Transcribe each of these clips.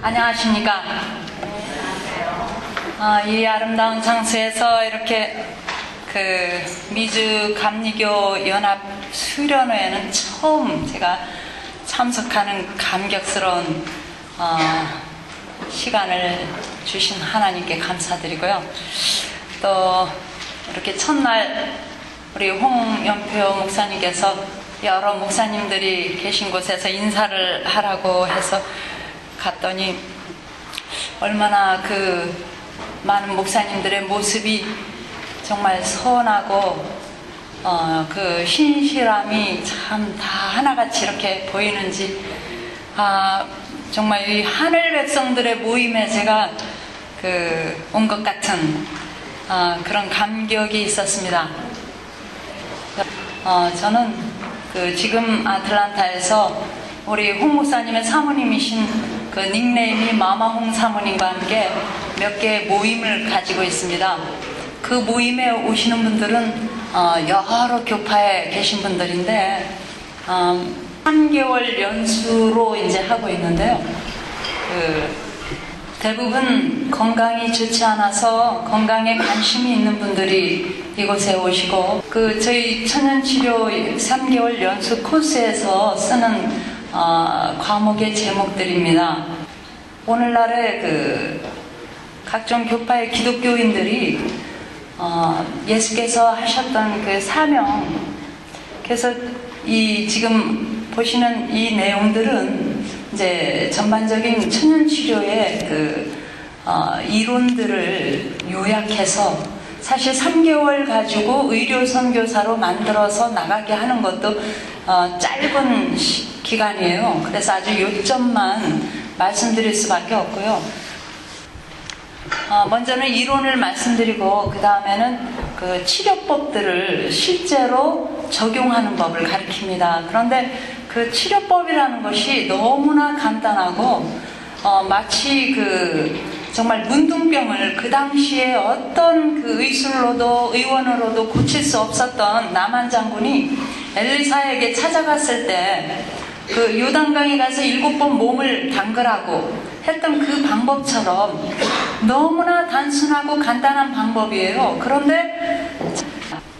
안녕하십니까. 이 아름다운 장소에서 이렇게 미주 감리교 연합 수련회에는 처음 제가 참석하는 감격스러운 시간을 주신 하나님께 감사드리고요. 또 이렇게 첫날 우리 홍연표 목사님께서 여러 목사님들이 계신 곳에서 인사를 하라고 해서 갔더니 얼마나 많은 목사님들의 모습이 정말 선하고 신실함이 참 다 하나같이 이렇게 보이는지 정말 이 하늘 백성들의 모임에 제가 온 것 같은 그런 감격이 있었습니다. 저는 지금 아틀란타에서 우리 홍 목사님의 사모님이신 닉네임이 마마홍 사모님과 함께 몇 개의 모임을 가지고 있습니다. 그 모임에 오시는 분들은 여러 교파에 계신 분들인데 3개월 연수로 이제 하고 있는데요. 대부분 건강이 좋지 않아서 건강에 관심이 있는 분들이 이곳에 오시고 저희 천연치료 3개월 연수 코스에서 쓰는 과목의 제목들입니다. 오늘날의 각종 교파의 기독교인들이 예수께서 하셨던 사명, 그래서 지금 보시는 이 내용들은 이제 전반적인 천연치료의 이론들을 요약해서 사실 3개월 가지고 의료선교사로 만들어서 나가게 하는 것도 짧은 기간이에요. 그래서 아주 요점만 말씀드릴 수밖에 없고요. 먼저는 이론을 말씀드리고 그 다음에는 치료법들을 실제로 적용하는 법을 가르칩니다. 그런데 치료법이라는 것이 너무나 간단하고 마치 정말 문둥병을 그 당시에 어떤 의술로도 의원으로도 고칠 수 없었던 나만 장군이 엘리사에게 찾아갔을 때 요단강에 가서 7번 몸을 담그라고 했던 그 방법처럼 너무나 단순하고 간단한 방법이에요. 그런데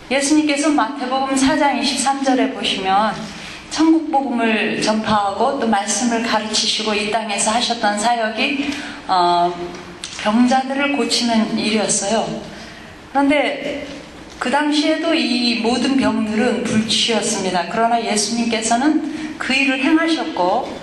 예수님께서 마태복음 4장 23절에 보시면 천국복음을 전파하고 또 말씀을 가르치시고 이 땅에서 하셨던 사역이 병자들을 고치는 일이었어요. 그런데 그 당시에도 이 모든 병들은 불치였습니다. 그러나 예수님께서는 그 일을 행하셨고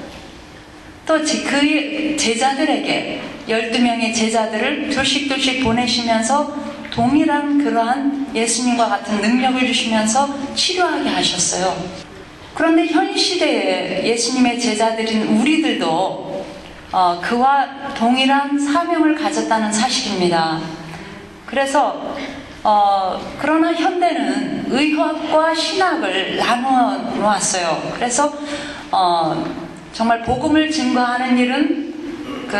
또 그 제자들에게 12명의 제자들을 둘씩 보내시면서 동일한 그러한 예수님과 같은 능력을 주시면서 치료하게 하셨어요. 그런데 현 시대에 예수님의 제자들인 우리들도 그와 동일한 사명을 가졌다는 사실입니다. 그래서 그러나 현대는 의학과 신학을 나누어 놓았어요. 그래서 정말 복음을 증거하는 일은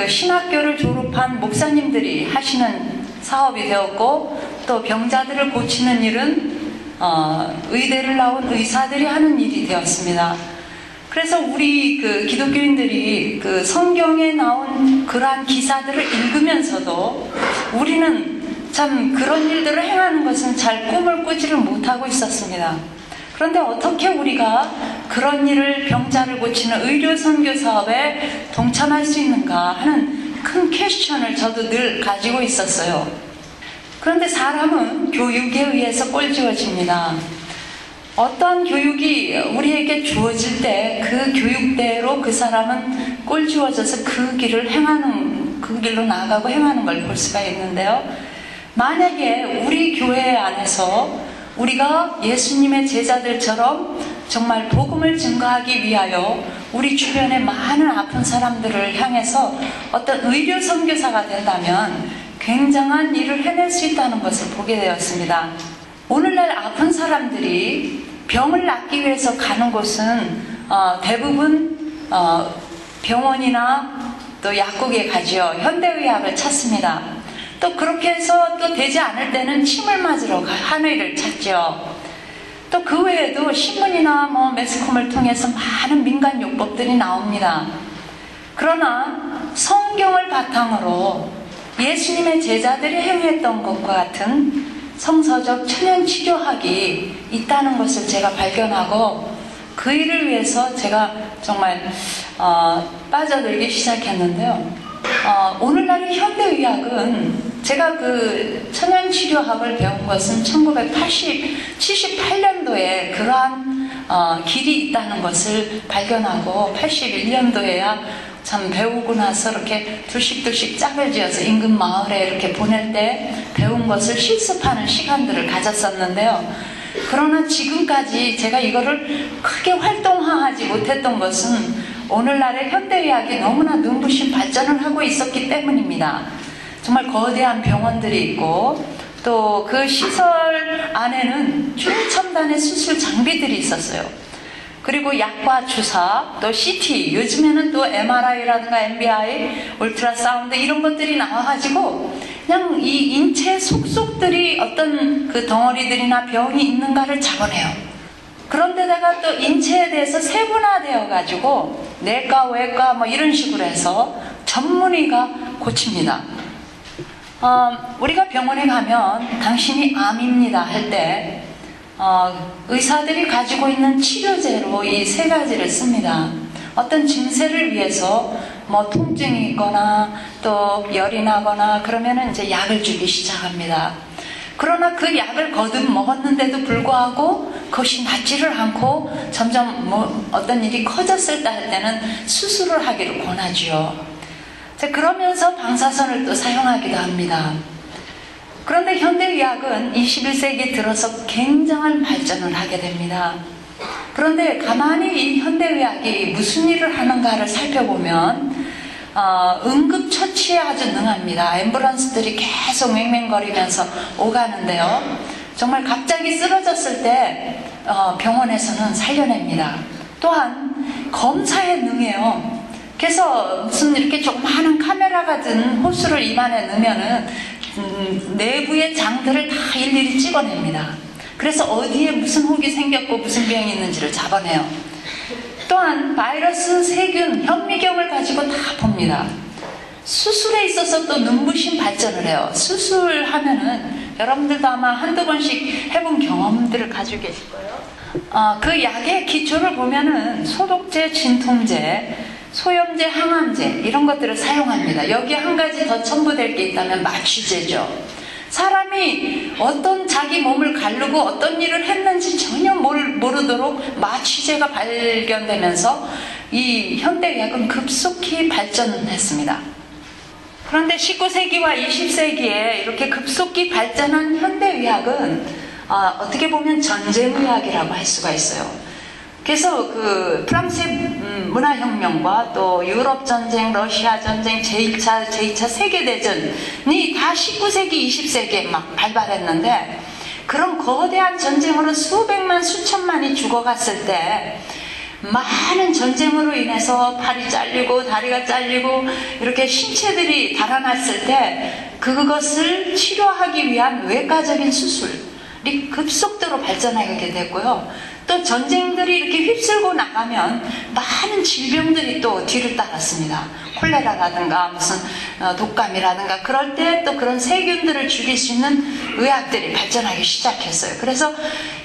신학교를 졸업한 목사님들이 하시는 사업이 되었고 또 병자들을 고치는 일은 의대를 나온 의사들이 하는 일이 되었습니다. 그래서 우리 기독교인들이 성경에 나온 그러한 기사들을 읽으면서도 우리는 참 그런 일들을 행하는 것은 잘 꿈을 꾸지를 못하고 있었습니다. 그런데 어떻게 우리가 그런 일을 병자를 고치는 의료선교 사업에 동참할 수 있는가 하는 큰 퀘스천을 저도 늘 가지고 있었어요. 그런데 사람은 교육에 의해서 꼴지어집니다. 어떤 교육이 우리에게 주어질 때 그 교육대로 그 사람은 꼴지어져서 그 길을 행하는, 그 길로 나아가고 행하는 걸 볼 수가 있는데요. 만약에 우리 교회 안에서 우리가 예수님의 제자들처럼 정말 복음을 증거하기 위하여 우리 주변의 많은 아픈 사람들을 향해서 어떤 의료 선교사가 된다면 굉장한 일을 해낼 수 있다는 것을 보게 되었습니다. 오늘날 아픈 사람들이 병을 낫기 위해서 가는 곳은 대부분 병원이나 또 약국에 가죠. 현대의학을 찾습니다. 또 그렇게 해서 또 되지 않을 때는 침을 맞으러 한의를 찾죠. 또 그 외에도 신문이나 매스컴을 통해서 많은 민간요법들이 나옵니다. 그러나 성 성경을 바탕으로 예수님의 제자들이 행했던 것과 같은 성서적 천연치료학이 있다는 것을 제가 발견하고 그 일을 위해서 제가 정말 빠져들기 시작했는데요. 오늘날의 현대의학은 제가 그 천연치료학을 배운 것은 1978년도에 그러한 길이 있다는 것을 발견하고 81년도에야 참 배우고 나서 이렇게 둘씩 짝을 지어서 인근 마을에 이렇게 보낼 때 배운 것을 실습하는 시간들을 가졌었는데요. 그러나 지금까지 제가 이거를 크게 활동화하지 못했던 것은 오늘날의 현대의학이 너무나 눈부신 발전을 하고 있었기 때문입니다. 정말 거대한 병원들이 있고 또 그 시설 안에는 최첨단의 수술 장비들이 있었어요. 그리고 약과 주사, 또 CT, 요즘에는 또 MRI라든가 MBI, 울트라사운드 이런 것들이 나와가지고 그냥 이 인체 속속들이 어떤 그 덩어리들이나 병이 있는가를 잡아내요. 그런데다가 또 인체에 대해서 세분화되어가지고 내과, 외과 뭐 이런 식으로 해서 전문의가 고칩니다. 우리가 병원에 가면 당신이 암입니다 할 때 의사들이 가지고 있는 치료제로 이 세 가지를 씁니다. 어떤 증세를 위해서 뭐 통증이 있거나 또 열이 나거나 그러면은 이제 약을 주기 시작합니다. 그러나 그 약을 거듭 먹었는데도 불구하고 그것이 낫지를 않고 점점 뭐 어떤 일이 커졌을 때 할 때는 수술을 하기를 권하지요. 그러면서 방사선을 또 사용하기도 합니다. 그런데 현대의학은 21세기에 들어서 굉장한 발전을 하게 됩니다. 그런데 가만히 이 현대의학이 무슨 일을 하는가를 살펴보면 응급처치에 아주 능합니다. 앰뷸런스들이 계속 맹맹거리면서 오가는데요. 정말 갑자기 쓰러졌을 때 병원에서는 살려냅니다. 또한 검사에 능해요. 그래서 무슨 이렇게 조그마한 카메라 같은 호스를 입안에 넣으면은 내부의 장들을 다 일일이 찍어냅니다. 그래서 어디에 무슨 혹이 생겼고 무슨 병이 있는지를 잡아내요. 또한 바이러스, 세균, 현미경을 가지고 다 봅니다. 수술에 있어서 또 눈부신 발전을 해요. 수술하면은 여러분들도 아마 한두 번씩 해본 경험들을 가지고 계실 거예요. 그 약의 기초를 보면은 소독제, 진통제, 소염제, 항암제 이런 것들을 사용합니다. 여기에 한 가지 더 첨부될 게 있다면 마취제죠. 사람이 어떤 자기 몸을 가르고 어떤 일을 했는지 전혀 모르도록 마취제가 발견되면서 이 현대의학은 급속히 발전했습니다. 그런데 19세기와 20세기에 이렇게 급속히 발전한 현대의학은 어떻게 보면 전쟁의학이라고 할 수가 있어요. 그래서 그 프랑스의 문화혁명과 또 유럽 전쟁, 러시아 전쟁, 제2차 세계대전이 다 19세기, 20세기에 막 발발했는데 그런 거대한 전쟁으로 수백만, 수천만이 죽어갔을 때 많은 전쟁으로 인해서 팔이 잘리고 다리가 잘리고 이렇게 신체들이 달아났을 때 그것을 치료하기 위한 외과적인 수술이 급속도로 발전하게 됐고요. 또 전쟁들이 이렇게 휩쓸고 나가면 많은 질병들이 또 뒤를 따랐습니다. 콜레라라든가 무슨 독감이라든가 그럴 때 또 그런 세균들을 죽일 수 있는 의학들이 발전하기 시작했어요. 그래서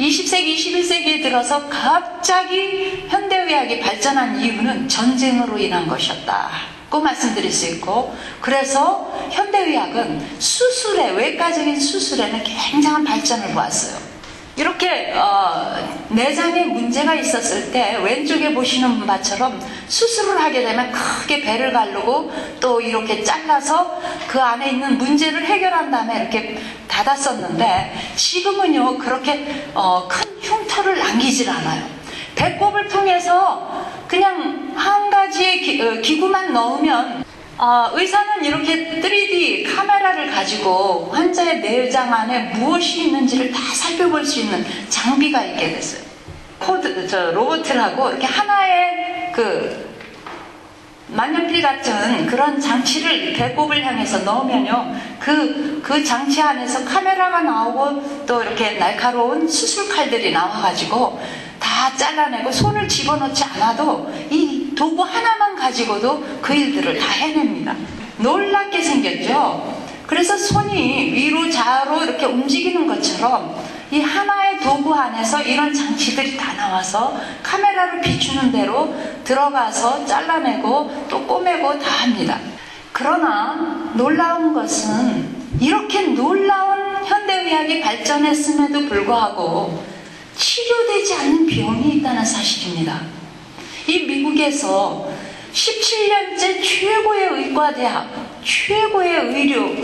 20세기, 21세기에 들어서 갑자기 현대의학이 발전한 이유는 전쟁으로 인한 것이었다고 말씀드릴 수 있고 그래서 현대의학은 수술에, 외과적인 수술에는 굉장한 발전을 보았어요. 이렇게 내장에 문제가 있었을 때 왼쪽에 보시는 바처럼 수술을 하게 되면 크게 배를 가르고 또 이렇게 잘라서 그 안에 있는 문제를 해결한 다음에 이렇게 닫았었는데 지금은요 그렇게 큰 흉터를 남기질 않아요. 배꼽을 통해서 그냥 한 가지의 기구만 넣으면 의사는 이렇게 3D 카메라를 가지고 환자의 내장 안에 무엇이 있는지를 다 살펴볼 수 있는 장비가 있게 됐어요. 로봇을 이렇게 하나의 만년필 같은 그런 장치를 배꼽을 향해서 넣으면요, 그 장치 안에서 카메라가 나오고 또 이렇게 날카로운 수술 칼들이 나와가지고 다 잘라내고 손을 집어넣지 않아도 이 도구 하나만 가지고도 그 일들을 다 해냅니다. 놀랍게 생겼죠? 그래서 손이 위로 좌로 이렇게 움직이는 것처럼 이 하나의 도구 안에서 이런 장치들이 다 나와서 카메라로 비추는 대로 들어가서 잘라내고 또 꼬매고 다 합니다. 그러나 놀라운 것은 이렇게 놀라운 현대의학이 발전했음에도 불구하고 치료되지 않는 병이 있다는 사실입니다. 이 미국에서 17년째 최고의 의과대학, 최고의 의료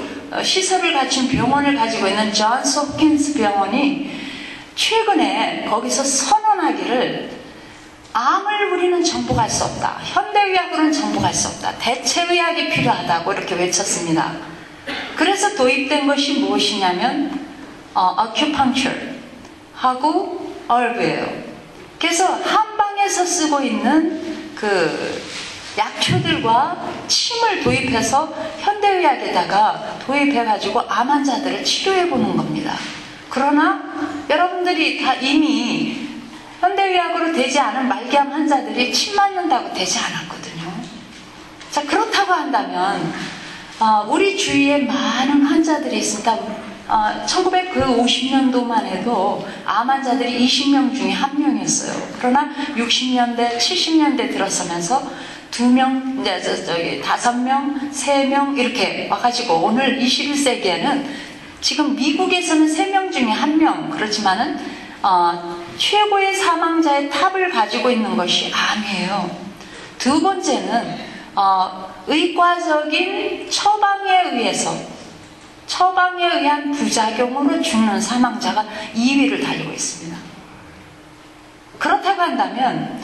시설을 갖춘 병원을 가지고 있는 존스 홉킨스 병원이 최근에 거기서 선언하기를 암을 우리는 정복할 수 없다. 현대의학으로는 정복할 수 없다. 대체의학이 필요하다고 이렇게 외쳤습니다. 그래서 도입된 것이 무엇이냐면 acupuncture하고 herb예요. 그래서 한방에서 쓰고 있는 그 약초들과 침을 도입해서 현대의학에다가 도입해가지고 암 환자들을 치료해보는 겁니다. 그러나 여러분들이 다 이미 현대의학으로 되지 않은 말기암 환자들이 침 맞는다고 되지 않았거든요. 자, 그렇다고 한다면 우리 주위에 많은 환자들이 있습니다. 1950년도만 해도 암 환자들이 20명 중에 1명이었어요. 그러나 60년대, 70년대 들어서면서 2명, 이제 5명, 3명 이렇게 와가지고 오늘 21세기에는 지금 미국에서는 3명 중에 1명, 그렇지만은 최고의 사망자의 탑을 가지고 있는 것이 암이에요. 두 번째는 의과적인 처방에 의한 부작용으로 죽는 사망자가 2위를 달리고 있습니다. 그렇다고 한다면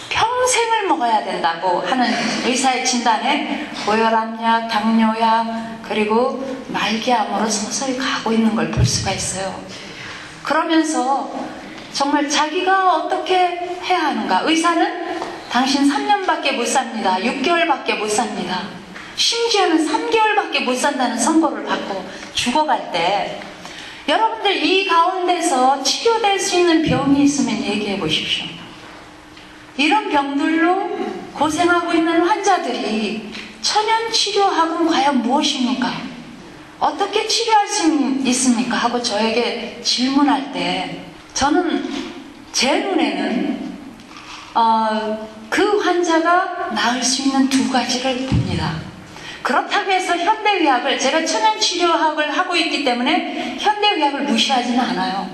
평생을 먹어야 된다고 하는 의사의 진단에 고혈압약, 당뇨약, 그리고 말기암으로 서서히 가고 있는 걸 볼 수가 있어요. 그러면서 정말 자기가 어떻게 해야 하는가? 의사는 당신 3년밖에 못 삽니다. 6개월밖에 못 삽니다. 심지어는 3개월밖에 못 산다는 선고를 받고 죽어갈 때 여러분들 이 가운데서 치료될 수 있는 병이 있으면 얘기해 보십시오. 이런 병들로 고생하고 있는 환자들이 천연치료학은 과연 무엇입니까? 어떻게 치료할 수 있습니까? 하고 저에게 질문할 때 저는 제 눈에는 그 환자가 나을 수 있는 두 가지를 봅니다. 그렇다고 해서 현대의학을, 제가 천연치료학을 하고 있기 때문에 현대의학을 무시하지는 않아요.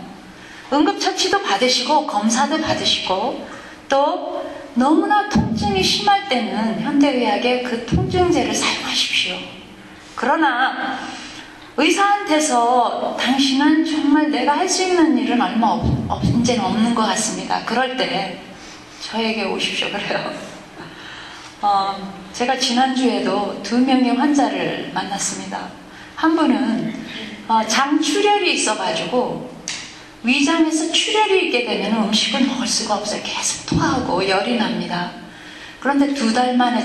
응급처치도 받으시고 검사도 받으시고 또 너무나 통증이 심할 때는 현대의학의 그 통증제를 사용하십시오. 그러나 의사한테서 당신은 정말 내가 할 수 있는 일은 이제는 없는 것 같습니다. 그럴 때 저에게 오십시오. 그래요. 제가 지난주에도 2명의 환자를 만났습니다. 한 분은 장출혈이 있어가지고 위장에서 출혈이 있게 되면 음식을 먹을 수가 없어요. 계속 토하고 열이 납니다. 그런데 2달 만에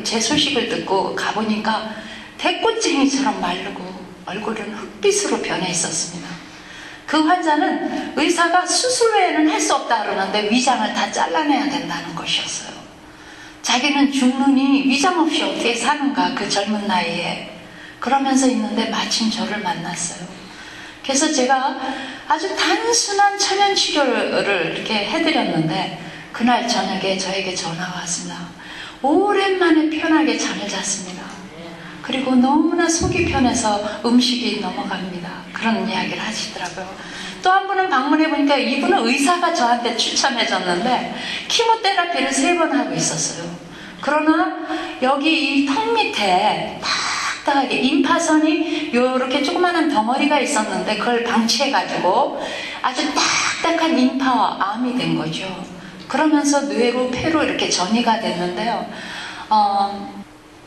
제 소식을 듣고 가보니까 대꽃쟁이처럼 마르고 얼굴은 흑빛으로 변해 있었습니다. 그 환자는 의사가 수술 외에는 할 수 없다 그러는데 위장을 다 잘라내야 된다는 것이었어요. 자기는 죽느니 위장 없이 어떻게 사는가, 그 젊은 나이에. 그러면서 있는데 마침 저를 만났어요. 그래서 제가 아주 단순한 천연치료를 이렇게 해드렸는데 그날 저녁에 저에게 전화가 왔습니다. 오랜만에 편하게 잠을 잤습니다. 그리고 너무나 속이 편해서 음식이 넘어갑니다. 그런 이야기를 하시더라고요. 또 한 분은 방문해보니까 이분은 의사가 저한테 추천해줬는데 키모테라피를 3번 하고 있었어요. 그러나 여기 이 턱 밑에 딱딱하게 임파선이 이렇게 조그마한 덩어리가 있었는데 그걸 방치해가지고 아주 딱딱한 임파와 암이 된 거죠. 그러면서 뇌로 폐로 이렇게 전이가 됐는데요.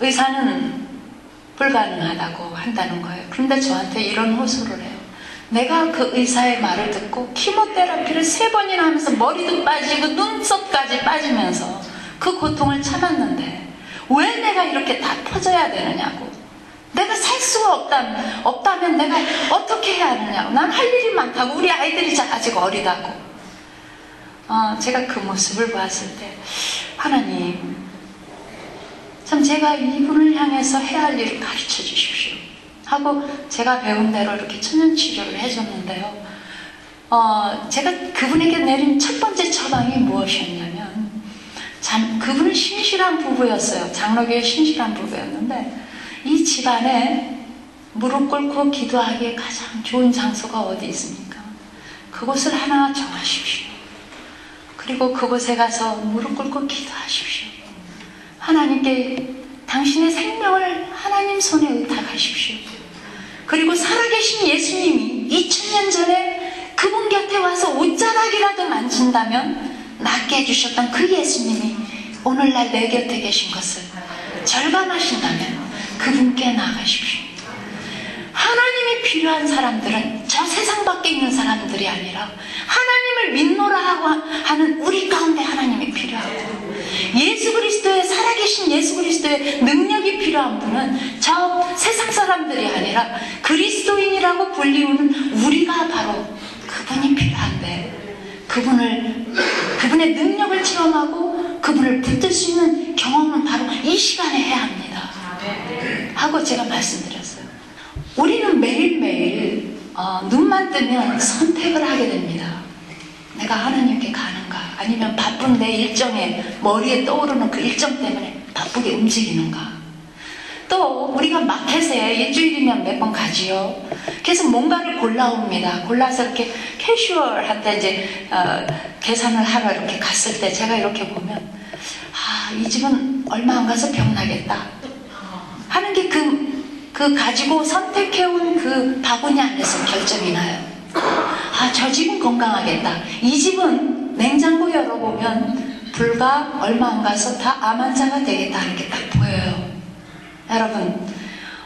의사는 불가능하다고 한다는 거예요. 그런데 저한테 이런 호소를 해요. 내가 그 의사의 말을 듣고 키모테라피를 3번이나 하면서 머리도 빠지고 눈썹까지 빠지면서 그 고통을 참았는데 왜 내가 이렇게 다 퍼져야 되느냐고. 내가 살 수가 없다면 내가 어떻게 해야 하느냐고. 난 할 일이 많다고. 우리 아이들이 아직 어리다고. 제가 그 모습을 봤을 때 하나님, 참 제가 이분을 향해서 해야 할 일을 가르쳐 주십시오 하고 제가 배운 대로 이렇게 천연치료를 해줬는데요. 제가 그분에게 내린 첫 번째 처방이 무엇이었냐면, 그분은 신실한 부부였어요. 장로교의 신실한 부부였는데, 이 집안에 무릎 꿇고 기도하기에 가장 좋은 장소가 어디 있습니까? 그곳을 하나 정하십시오. 그리고 그곳에 가서 무릎 꿇고 기도하십시오. 하나님께 당신의 생명을 하나님 손에 의탁하십시오. 그리고 살아계신 예수님이 2000년 전에 그분 곁에 와서 옷자락이라도 만진다면 낫게 해주셨던 그 예수님이 오늘날 내 곁에 계신 것을 절감하신다면 그분께 나아가십시오. 하나님이 필요한 사람들은 저 세상 밖에 있는 사람들이 아니라 하나님을 믿노라 하고 하는 우리 가운데 하나님이 필요하고, 예수 그리스도의 살아계신 예수 그리스도의 능력이 필요한 분은 저 세상 사람들이 아니라 그리스도인이라고 불리우는 우리가 바로 그분이 필요한데, 그분의 능력을 체험하고 그분을 붙들 수 있는 경험은 바로 이 시간에 해야 합니다 하고 제가 말씀드렸어요. 우리는 매일매일 눈만 뜨면 선택을 하게 됩니다. 내가 하나님께 가는가, 아니면 바쁜 내 일정에 머리에 떠오르는 그 일정 때문에 바쁘게 움직이는가. 또 우리가 마켓에 일주일이면 몇 번 가지요. 그래서 뭔가를 골라옵니다. 골라서 이렇게 캐주얼한테 이제 계산을 하러 이렇게 갔을 때 제가 이렇게 보면, 이 집은 얼마 안 가서 병나겠다 하는 게 그 가지고 선택해온 그 바구니 안에서 결정이 나요. 저 집은 건강하겠다. 이 집은 냉장고 열어보면 불과 얼마 안 가서 다 암 환자가 되겠다 하는 게 딱 보여요. 여러분,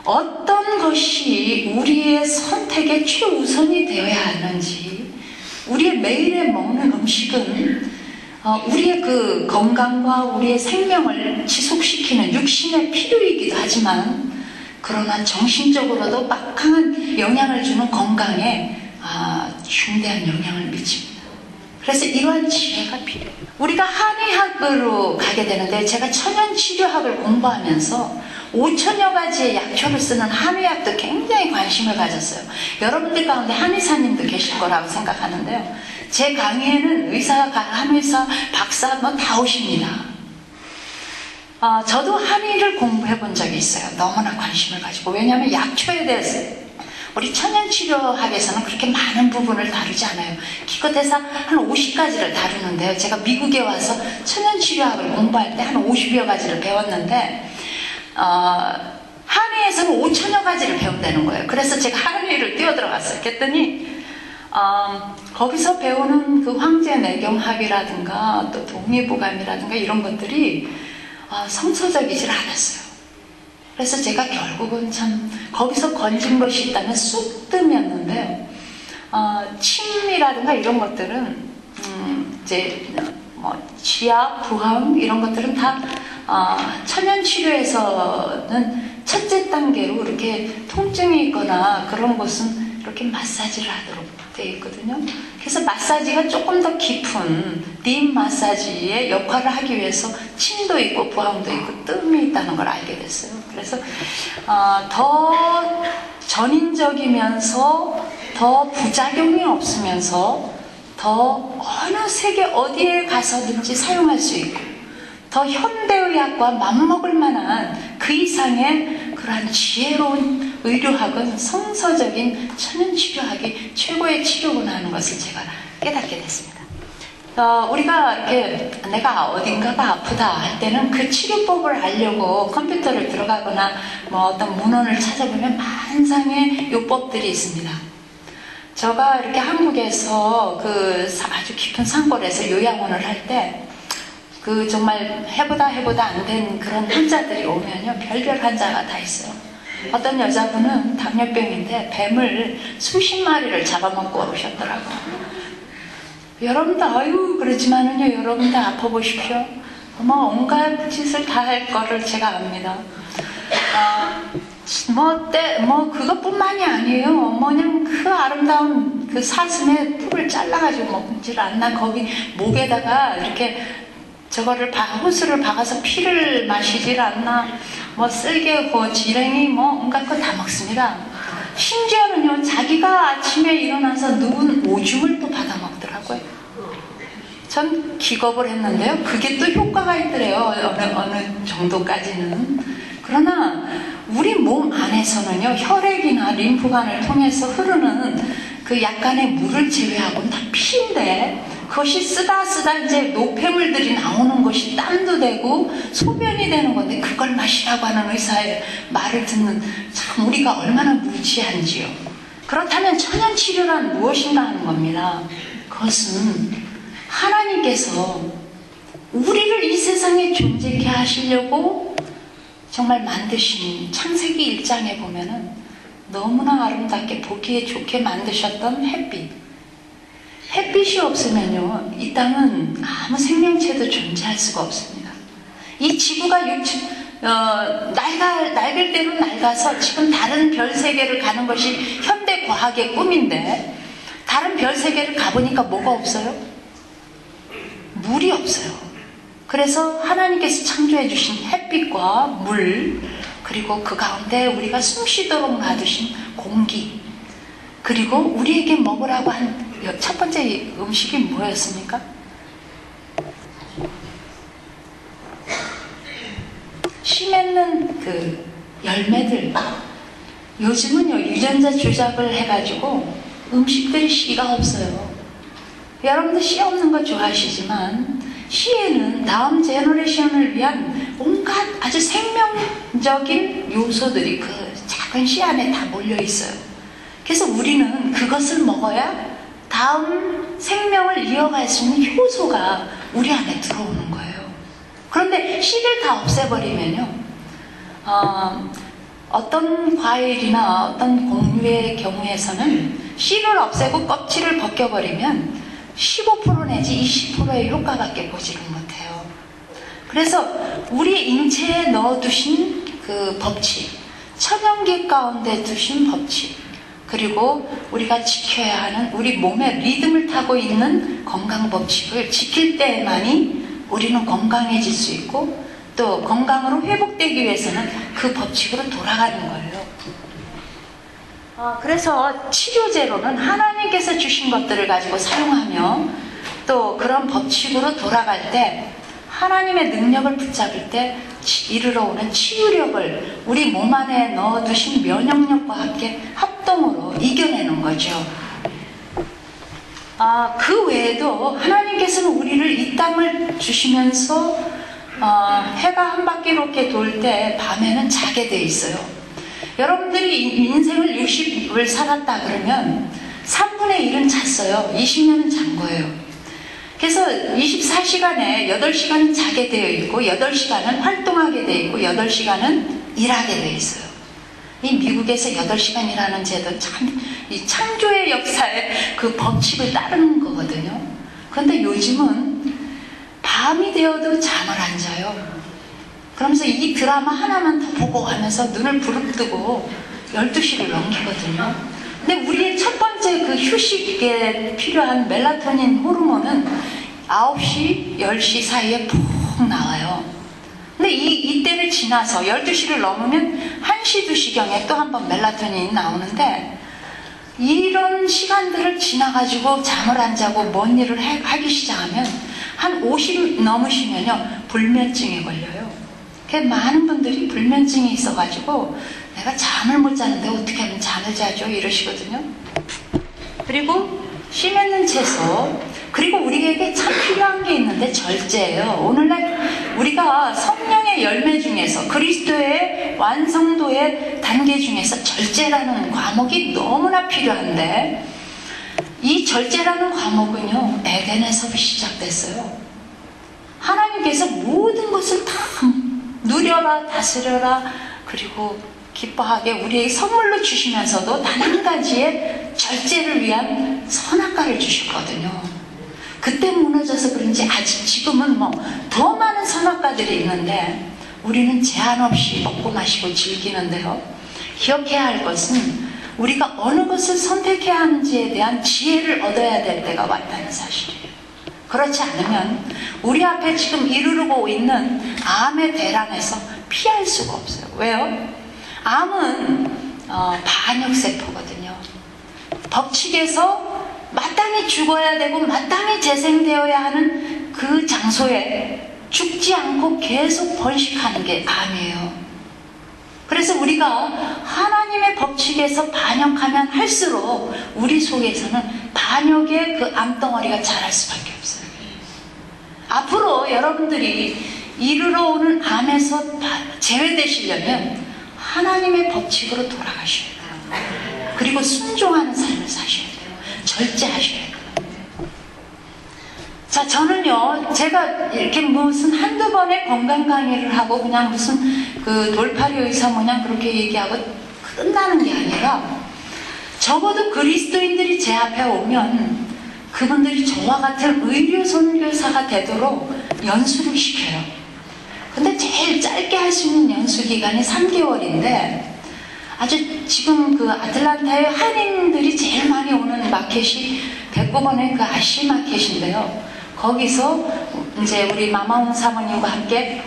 어떤 것이 우리의 선택의 최우선이 되어야 하는지, 우리의 매일에 먹는 음식은 우리의 그 건강과 우리의 생명을 지속시키는 육신의 필요이기도 하지만, 그러나 정신적으로도 막강한 영향을 주는 건강에 중대한 영향을 미칩니다. 그래서 이러한 지혜가 필요해요. 우리가 한의학으로 가게 되는데, 제가 천연치료학을 공부하면서 5000여 가지의 약초를 쓰는 한의학도 굉장히 관심을 가졌어요. 여러분들 가운데 한의사님도 계실 거라고 생각하는데요. 제 강의에는 의사, 한의사, 박사 다 오십니다. 저도 한의를 공부해 본 적이 있어요. 너무나 관심을 가지고. 왜냐하면 약초에 대해서 우리 천연치료학에서는 그렇게 많은 부분을 다루지 않아요. 기껏해서 한 50가지를 다루는데요. 제가 미국에 와서 천연치료학을 공부할 때 한 50여 가지를 배웠는데, 한의에서는 5000여 가지를 배운다는 거예요. 그래서 제가 한의를 뛰어들어갔어요. 그랬더니 거기서 배우는 그 황제내경학이라든가 또 동의보감이라든가 이런 것들이 성서적이질 않았어요. 그래서 제가 결국은 참 거기서 건진 것이 있다면 쑥뜸이었는데, 침이라든가 이런 것들은 이제 치아, 부항 이런 것들은 다 천연치료에서는 첫째 단계로 이렇게 통증이 있거나 그런 곳은 이렇게 마사지를 하도록 되어 있거든요. 그래서 마사지가 조금 더 깊은 딥 마사지의 역할을 하기 위해서 침도 있고 부항도 있고 뜸이 있다는 걸 알게 됐어요. 그래서 더 전인적이면서 더 부작용이 없으면서 더 어느 세계 어디에 가서든지 사용할 수 있고, 더 현대의학과 맞먹을 만한 그 이상의 그러한 지혜로운 의료학은 성서적인 천연치료학이 최고의 치료구나 하는 것을 제가 깨닫게 됐습니다. 우리가 이렇게 내가 어딘가가 아프다 할 때는 그 치료법을 알려고 컴퓨터를 들어가거나 어떤 문헌을 찾아보면 만상의 요법들이 있습니다. 제가 이렇게 한국에서 그 아주 깊은 산골에서 요양원을 할 때, 그 정말 해보다 안 된 그런 환자들이 오면요, 별별 환자가 다 있어요. 어떤 여자분은 당뇨병인데 뱀을 수십 마리를 잡아먹고 오셨더라고요. 여러분도 그렇지만은요, 여러분도 아파 보십시오. 온갖 짓을 다 할 거를 제가 압니다. 그것뿐만이 아니에요. 그냥 그 아름다운 그 사슴의 뿔을 잘라가지고 먹질 않나. 거기 목에다가 이렇게 저거를 호스를 박아서 피를 마시질 않나. 쓸개, 지렁이, 온갖 거 다 먹습니다. 심지어는요, 자기가 아침에 일어나서 누운 오줌을 또 받아 먹더라고요. 전 기겁을 했는데요. 그게 또 효과가 있더래요. 어느 정도까지는. 그러나 우리 몸 안에서는요, 혈액이나 림프관을 통해서 흐르는 그 약간의 물을 제외하고는 다 피인데, 그것이 쓰다 이제 노폐물들이 나오는 것이 땀도 되고 소변이 되는 건데, 그걸 마시라고 하는 의사의 말을 듣는 참 우리가 얼마나 무지한지요. 그렇다면 천연치료란 무엇인가 하는 겁니다. 그것은 하나님께서 우리를 이 세상에 존재케 하시려고 정말 만드신 창세기 1장에 보면은 너무나 아름답게 보기에 좋게 만드셨던 햇빛이 없으면요, 이 땅은 아무 생명체도 존재할 수가 없습니다. 이 지구가 낡을 대로 낡아서 지금 다른 별 세계를 가는 것이 현대 과학의 꿈인데, 다른 별 세계를 가보니까 뭐가 없어요? 물이 없어요. 그래서 하나님께서 창조해 주신 햇빛과 물, 그리고 그 가운데 우리가 숨쉬도록 놔두신 공기, 그리고 우리에게 먹으라고 한 첫 번째 음식이 뭐였습니까? 씨 맺는 그 열매들. 요즘은요, 유전자 조작을 해가지고 음식들이 씨가 없어요. 여러분들 씨 없는 거 좋아하시지만 씨에는 다음 제너레이션을 위한 온갖 아주 생명적인 요소들이 그 작은 씨 안에 다 몰려 있어요. 그래서 우리는 그것을 먹어야 다음 생명을 이어갈 수 있는 효소가 우리 안에 들어오는 거예요. 그런데 씨를 다 없애버리면요, 어떤 과일이나 어떤 곡류의 경우에서는 씨를 없애고 껍질을 벗겨버리면 15% 내지 20%의 효과밖에 보지를 못해요. 그래서 우리 인체에 넣어두신 그 법칙, 천연기 가운데 두신 법칙, 그리고 우리가 지켜야 하는 우리 몸의 리듬을 타고 있는 건강 법칙을 지킬 때만이 우리는 건강해질 수 있고, 또 건강으로 회복되기 위해서는 그 법칙으로 돌아가는 거예요. 그래서 치료제로는 하나님께서 주신 것들을 가지고 사용하며, 또 그런 법칙으로 돌아갈 때 하나님의 능력을 붙잡을 때 이르러 오는 치유력을 우리 몸 안에 넣어두신 면역력과 함께 합동으로 이겨내는 거죠. 그 외에도 하나님께서는 우리를 이 땅을 주시면서 해가 한 바퀴 이렇게 돌 때 밤에는 자게 돼 있어요. 여러분들이 인생을 60을 살았다 그러면 3분의 1은 잤어요. 20년은 잔 거예요. 그래서 24시간에 8시간은 자게 되어 있고 8시간은 활동하게 되어 있고 8시간은 일하게 되어 있어요. 이 미국에서 8시간 일하는 제도 참, 이 창조의 역사의 그 법칙을 따르는 거거든요. 그런데 요즘은 밤이 되어도 잠을 안 자요. 그러면서 이 드라마 하나만 더 보고 하면서 눈을 부릅뜨고 12시를 넘기거든요. 근데 우리의 첫 번째 그 휴식에 필요한 멜라토닌 호르몬은 9시, 10시 사이에 푹 나와요. 근데 이때를 지나서 12시를 넘으면 1시, 2시경에 또 한 번 멜라토닌이 나오는데, 이런 시간들을 지나가지고 잠을 안 자고 뭔 일을 하기 시작하면 한 50 넘으시면요, 불면증에 걸려요. 많은 분들이 불면증이 있어가지고 내가 잠을 못 자는데 어떻게 하면 잠을 자죠? 이러시거든요. 그리고 씨 맺는 채소, 그리고 우리에게 참 필요한 게 있는데 절제예요. 오늘날 우리가 성령의 열매 중에서 그리스도의 완성도의 단계 중에서 절제라는 과목이 너무나 필요한데, 이 절제라는 과목은요, 에덴에서 시작됐어요. 하나님께서 모든 것을 다 누려라, 다스려라, 그리고 기뻐하게 우리에게 선물로 주시면서도 단 한 가지의 절제를 위한 선악과를 주셨거든요. 그때 무너져서 그런지 아직 지금은 더 많은 선악과들이 있는데, 우리는 제한 없이 먹고 마시고 즐기는데요. 기억해야 할 것은 우리가 어느 것을 선택해야 하는지에 대한 지혜를 얻어야 될 때가 왔다는 사실이에요. 그렇지 않으면 우리 앞에 지금 이르르고 있는 암의 대란에서 피할 수가 없어요. 왜요? 암은 반역세포거든요. 법칙에서 마땅히 죽어야 되고 마땅히 재생되어야 하는 그 장소에 죽지 않고 계속 번식하는 게 암이에요. 그래서 우리가 하나님의 법칙에서 반역하면 할수록 우리 속에서는 반역의 그 암덩어리가 자랄 수밖에 없어요. 앞으로 여러분들이 이르러 오는 암에서 제외되시려면 하나님의 법칙으로 돌아가셔야 돼요. 그리고 순종하는 삶을 사셔야 돼요. 절제하셔야 돼요. 자, 저는요, 제가 이렇게 무슨 한두 번의 건강 강의를 하고 그냥 무슨 그 돌팔이 의사 모양 그렇게 얘기하고 끝나는 게 아니라 적어도 그리스도인들이 제 앞에 오면 그분들이 저와 같은 의료 선교사가 되도록 연수를 시켜요. 근데 제일 짧게 할 수 있는 연수 기간이 3개월인데 아주 지금 그 아틀란타의 한인들이 제일 많이 오는 마켓이 109번의 그 아시 마켓인데요. 거기서 이제 우리 마마홍 사모님과 함께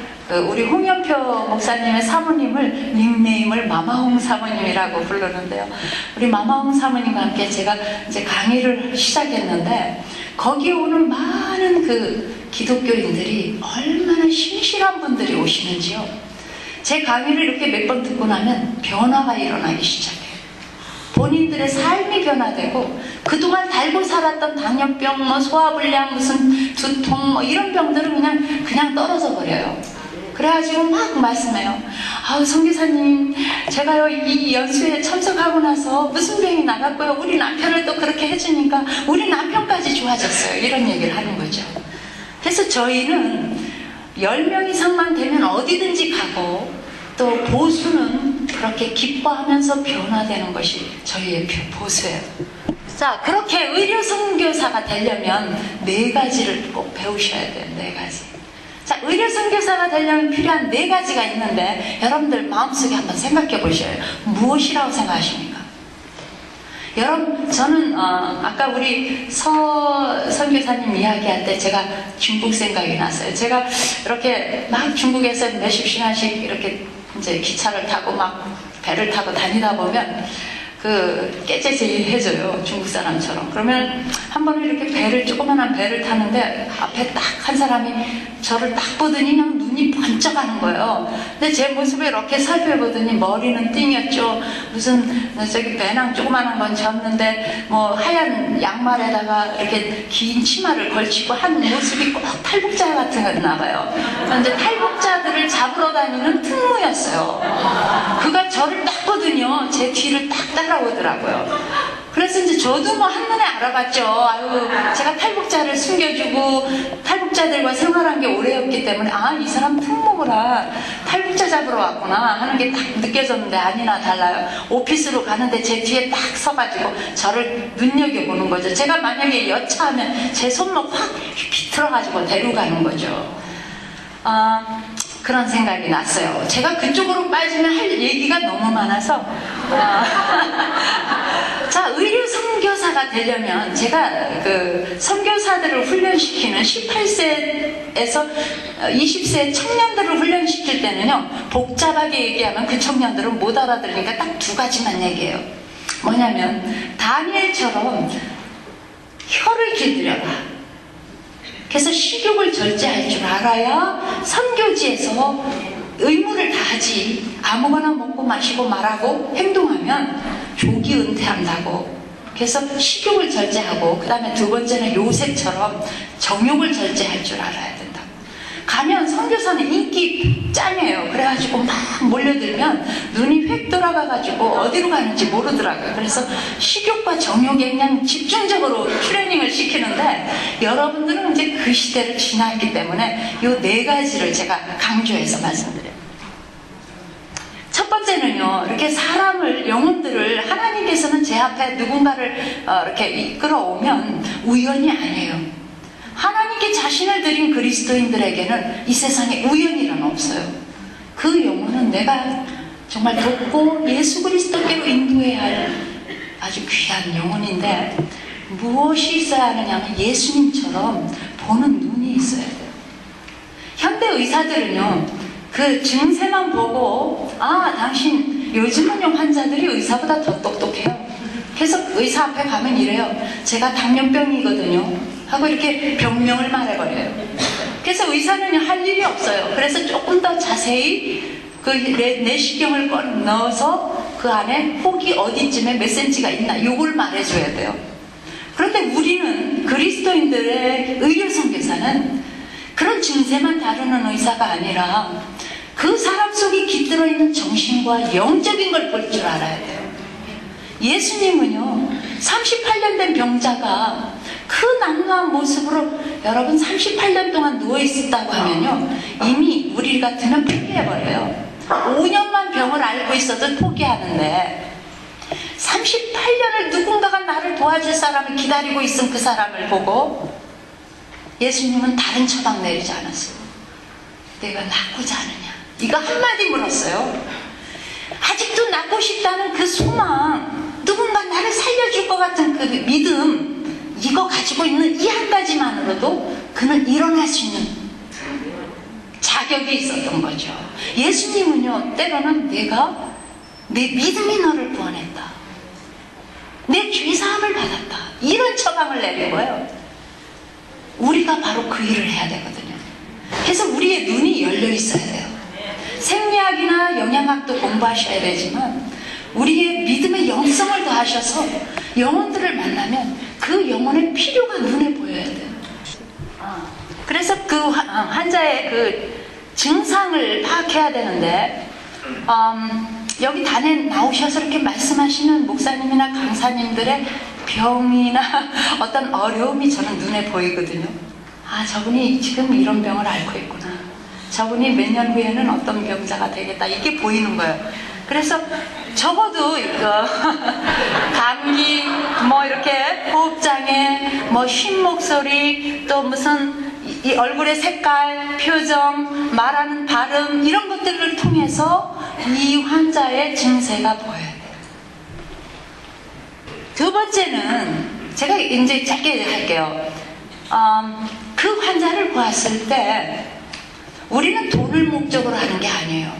우리 홍연표 목사님의 사모님을 닉네임을 마마홍 사모님이라고 부르는데요. 우리 마마홍 사모님과 함께 제가 이제 강의를 시작했는데 거기에 오는 많은 그 기독교인들이 얼마나 신실한 분들이 오시는지요. 제 강의를 이렇게 몇 번 듣고 나면 변화가 일어나기 시작해요. 본인들의 삶이 변화되고 그동안 달고 살았던 당뇨병, 뭐 소화불량, 무슨 두통, 뭐 이런 병들은 그냥 떨어져 버려요. 그래가지고 막 말씀해요. 아우 선교사님, 제가요 이 연수에 참석하고 나서 무슨 병이 나갔고요. 우리 남편을 또 그렇게 해주니까 우리 남편까지 좋아졌어요. 이런 얘기를 하는 거죠. 그래서 저희는 10명 이상만 되면 어디든지 가고 또 보수는 그렇게 기뻐하면서 변화되는 것이 저희의 보수예요. 자, 그렇게 의료 선교사가 되려면 4가지를 꼭 배우셔야 돼요. 4가지. 자, 의료 선교사가 되려면 필요한 4가지가 있는데 여러분들 마음속에 한번 생각해 보셔요. 무엇이라고 생각하십니까? 여러분, 저는 아까 우리 선교사님 이야기할 때 제가 중국 생각이 났어요. 제가 이렇게 막 중국에서 몇십 시간씩 이렇게 이제 기차를 타고 막 배를 타고 다니다 보면 그 깨재질 해줘요. 중국 사람처럼. 그러면 한 번은 이렇게 조그만한 배를 타는데 앞에 딱 한 사람이 저를 딱 보더니 그냥 눈이 번쩍하는 거예요. 근데 제 모습을 이렇게 살펴보더니 머리는 띵했죠. 무슨 저기 배낭 조그만한 건 졌는데 뭐 하얀 양말에다가 이렇게 긴 치마를 걸치고 한 모습이 꼭 탈북자 같은 거였나 봐요. 근데 탈북자들을 잡으러 다니는 특무였어요. 그가 저를 딱 보더니요, 제 뒤를 딱 따라오더라고요. 그래서 이제 저도 뭐 한눈에 알아봤죠. 아유, 제가 탈북자를 숨겨주고 탈북자들과 생활한 게 오래였기 때문에 이 사람 특무구나, 탈북자 잡으러 왔구나 하는 게 딱 느껴졌는데 아니나 달라요. 오피스로 가는데 제 뒤에 딱 서가지고 저를 눈여겨보는 거죠. 제가 만약에 여차하면 제 손목 확 비틀어가지고 데려가는 거죠. 그런 생각이 났어요. 제가 그쪽으로 빠지면 할 얘기가 너무 많아서 자, 의료 선교사가 되려면 제가 그 선교사들을 훈련시키는 18세에서 20세 청년들을 훈련시킬 때는요, 복잡하게 얘기하면 그 청년들은 못 알아들으니까 딱 2가지만 얘기해요. 뭐냐면 다니엘처럼 혀를 길들여라. 그래서 식욕을 절제할 줄 알아야 선교지에서 의무를 다하지. 아무거나 먹고 마시고 말하고 행동하면 조기 은퇴한다고. 그래서 식욕을 절제하고, 그 다음에 2번째는 요셉처럼 정욕을 절제할 줄 알아야 된다고. 가면 선교사는 인기 짱이에요. 그래가지고 막 몰려들면 눈이 휙 돌아가가지고 어디로 가는지 모르더라고요. 그래서 식욕과 정욕에 그냥 집중적으로 트레이닝을 시키는데 여러분들은 이제 그 시대를 지났기 때문에 이 4가지를 제가 강조해서 말씀드려요. 첫 번째는요, 이렇게 사람을, 영혼들을 하나님께서는 제 앞에 누군가를 이렇게 이끌어오면 우연이 아니에요. 하나님께 자신을 드린 그리스도인들에게는 이 세상에 우연이란 없어요. 그 영혼은 내가 정말 돕고 예수 그리스도께로 인도해야 할 아주 귀한 영혼인데, 무엇이 있어야 하느냐면 예수님처럼 보는 눈이 있어야 돼요. 현대 의사들은요, 그 증세만 보고, 아, 당신 요즘은요 환자들이 의사보다 더 똑똑해요. 그래서 의사 앞에 가면 이래요. 제가 당뇨병이거든요 하고 이렇게 병명을 말해버려요. 그래서 의사는 할 일이 없어요. 그래서 조금 더 자세히 그 내시경을 넣어서 그 안에 혹이 어디쯤에 몇 센치가 있나 이걸 말해줘야 돼요. 그런데 우리는 그리스도인들의 의료 선교사는 그런 증세만 다루는 의사가 아니라 그 사람 속에 깃들어 있는 정신과 영적인 걸 볼 줄 알아야 돼요. 예수님은요 38년 된 병자가 그 난감한 모습으로 여러분 38년 동안 누워있었다고 하면요 이미 우리 같으면 포기해버려요. 5년만 병을 앓고 있어도 포기하는데 38년을 누군가가 나를 도와줄 사람을 기다리고 있은 그 사람을 보고 예수님은 다른 처방 내리지 않았어요. 내가 낫고자 하느냐 이거 한마디 물었어요. 아직도 낫고 싶다는 그 소망, 누군가 나를 살려줄 것 같은 그 믿음, 이거 가지고 있는 이 한 가지만으로도 그는 일어날 수 있는 자격이 있었던 거죠. 예수님은요 때로는 내가 내 믿음이 너를 구원했다, 내 죄사함을 받았다, 이런 처방을 내린 거예요. 우리가 바로 그 일을 해야 되거든요. 그래서 우리의 눈이 열려 있어야 돼요. 생리학이나 영양학도 공부하셔야 되지만 우리의 믿음의 영성을 더하셔서 영혼들을 만나면 그 영혼의 필요가 눈에 보여야 돼요. 그래서 그 환자의 그 증상을 파악해야 되는데 여기 단에 나오셔서 이렇게 말씀하시는 목사님이나 강사님들의 병이나 어떤 어려움이 저는 눈에 보이거든요. 아, 저분이 지금 이런 병을 앓고 있구나, 저분이 몇 년 후에는 어떤 병자가 되겠다, 이게 보이는 거예요. 그래서 적어도 이거 감기, 뭐 이렇게 호흡장애, 뭐 쉰 목소리, 또 무슨 이 얼굴의 색깔, 표정, 말하는 발음, 이런 것들을 통해서 이 환자의 증세가 보여야 돼요. 두 번째는 제가 이제 짧게 할게요. 그 환자를 보았을 때 우리는 돈을 목적으로 하는 게 아니에요.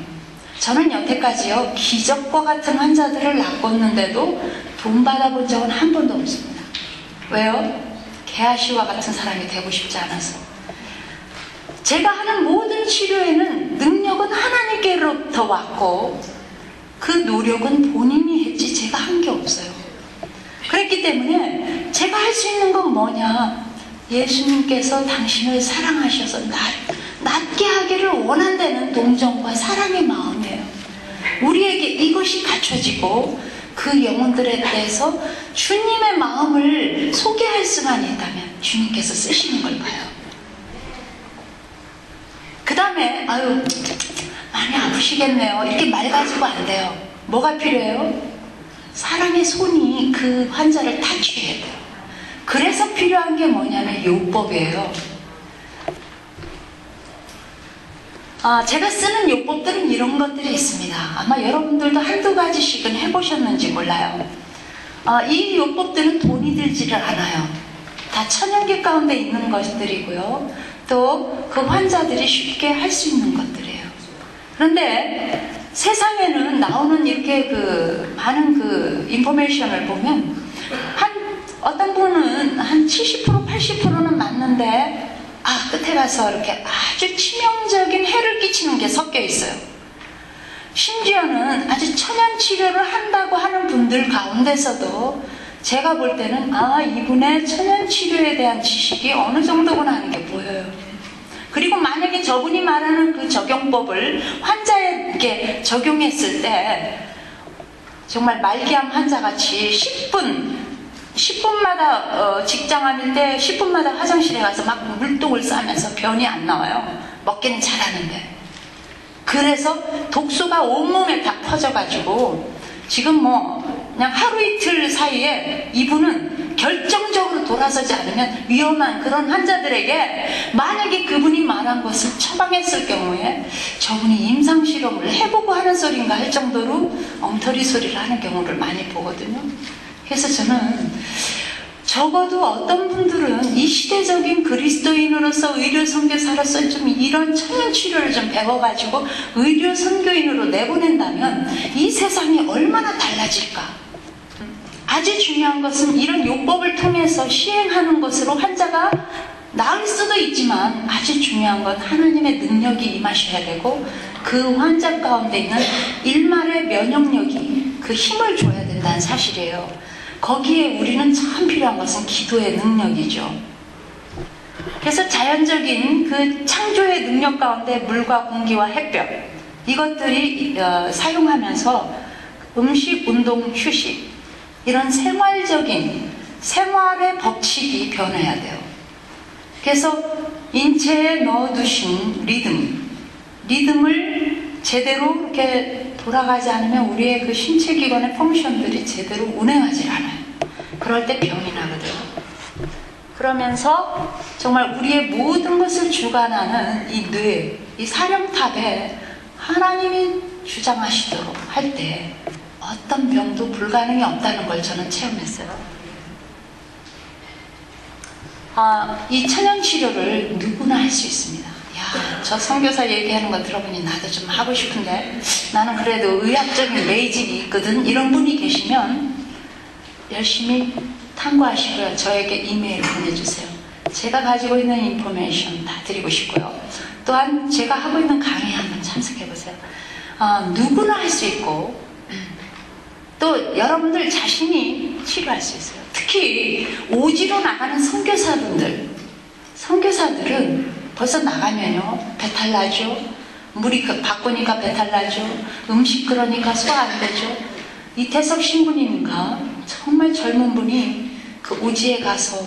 저는 여태까지요 기적과 같은 환자들을 낚았는데도 돈 받아본 적은 한 번도 없습니다. 왜요? 게하시와 같은 사람이 되고 싶지 않아서. 제가 하는 모든 치료에는 능력은 하나님께로부터 왔고 그 노력은 본인이 했지 제가 한 게 없어요. 그랬기 때문에 제가 할 수 있는 건 뭐냐, 예수님께서 당신을 사랑하셔서 낫게 하기를 원한다는 동정과 사랑의 마음이에요. 우리에게 이것이 갖춰지고 그 영혼들에 대해서 주님의 마음을 소개할 수만 있다면 주님께서 쓰시는 걸 봐요. 그 다음에 아유 많이 아프시겠네요 이렇게 말 가지고 안 돼요. 뭐가 필요해요? 사랑의 손이 그 환자를 타치해야 돼요. 그래서 필요한 게 뭐냐면 요법이에요. 제가 쓰는 요법들은 이런 것들이 있습니다. 아마 여러분들도 한두 가지씩은 해보셨는지 몰라요. 이 요법들은 돈이 들지를 않아요. 다 천연계 가운데 있는 것들이고요. 또 그 환자들이 쉽게 할 수 있는 것들이에요. 그런데 세상에는 나오는 이렇게 그 많은 그 인포메이션을 보면 어떤 분은 한 70%, 80%는 맞는데 끝에 가서 이렇게 아주 치명적인 해를 끼치는 게 섞여 있어요. 심지어는 아주 천연 치료를 한다고 하는 분들 가운데서도 제가 볼 때는 이분의 천연 치료에 대한 지식이 어느 정도구나 하는 게 보여요. 그리고 만약에 저분이 말하는 그 적용법을 환자에게 적용했을 때 정말 말기암 환자같이 10분마다 직장 아닐 때 10분마다 화장실에 가서 막 물똥을 싸면서 변이 안 나와요. 먹기는 잘하는데. 그래서 독소가 온몸에 다 퍼져가지고 지금 뭐 그냥 하루 이틀 사이에 이분은 결정적으로 돌아서지 않으면 위험한 그런 환자들에게 만약에 그분이 말한 것을 처방했을 경우에 저분이 임상실험을 해보고 하는 소리인가 할 정도로 엉터리 소리를 하는 경우를 많이 보거든요. 그래서 저는 적어도 어떤 분들은 이 시대적인 그리스도인으로서 의료 선교사로서 좀 이런 천연 치료를 좀 배워가지고 의료 선교인으로 내보낸다면 이 세상이 얼마나 달라질까. 아주 중요한 것은 이런 요법을 통해서 시행하는 것으로 환자가 나을 수도 있지만 아주 중요한 건 하나님의 능력이 임하셔야 되고 그 환자 가운데 있는 일말의 면역력이 그 힘을 줘야 된다는 사실이에요. 거기에 우리는 참 필요한 것은 기도의 능력이죠. 그래서 자연적인 그 창조의 능력 가운데 물과 공기와 햇볕 이것들이 사용하면서 음식, 운동, 휴식 이런 생활적인 생활의 법칙이 변해야 돼요. 그래서 인체에 넣어두신 리듬을 제대로 이렇게 돌아가지 않으면 우리의 그 신체 기관의 펑션들이 제대로 운행하지 않아요. 그럴 때 병이 나거든요. 그러면서 정말 우리의 모든 것을 주관하는 이 뇌, 이 사령탑에 하나님이 주장하시도록 할 때 어떤 병도 불가능이 없다는 걸 저는 체험했어요. 이 천연치료를 누구나 할 수 있습니다. 야, 저 선교사 얘기하는 거 들어보니 나도 좀 하고 싶은데 나는 그래도 의학적인 베이직이 있거든. 이런 분이 계시면 열심히 탐구하시고요. 저에게 이메일 보내주세요. 제가 가지고 있는 인포메이션 다 드리고 싶고요. 또한 제가 하고 있는 강의에 한번 참석해보세요. 누구나 할 수 있고 또 여러분들 자신이 치료할 수 있어요. 특히 오지로 나가는 선교사들은 벌써 나가면요 배탈 나죠. 물이 바꾸니까 배탈 나죠. 음식 그러니까 소화 안 되죠. 이태석 신부님인가 정말 젊은 분이 그 오지에 가서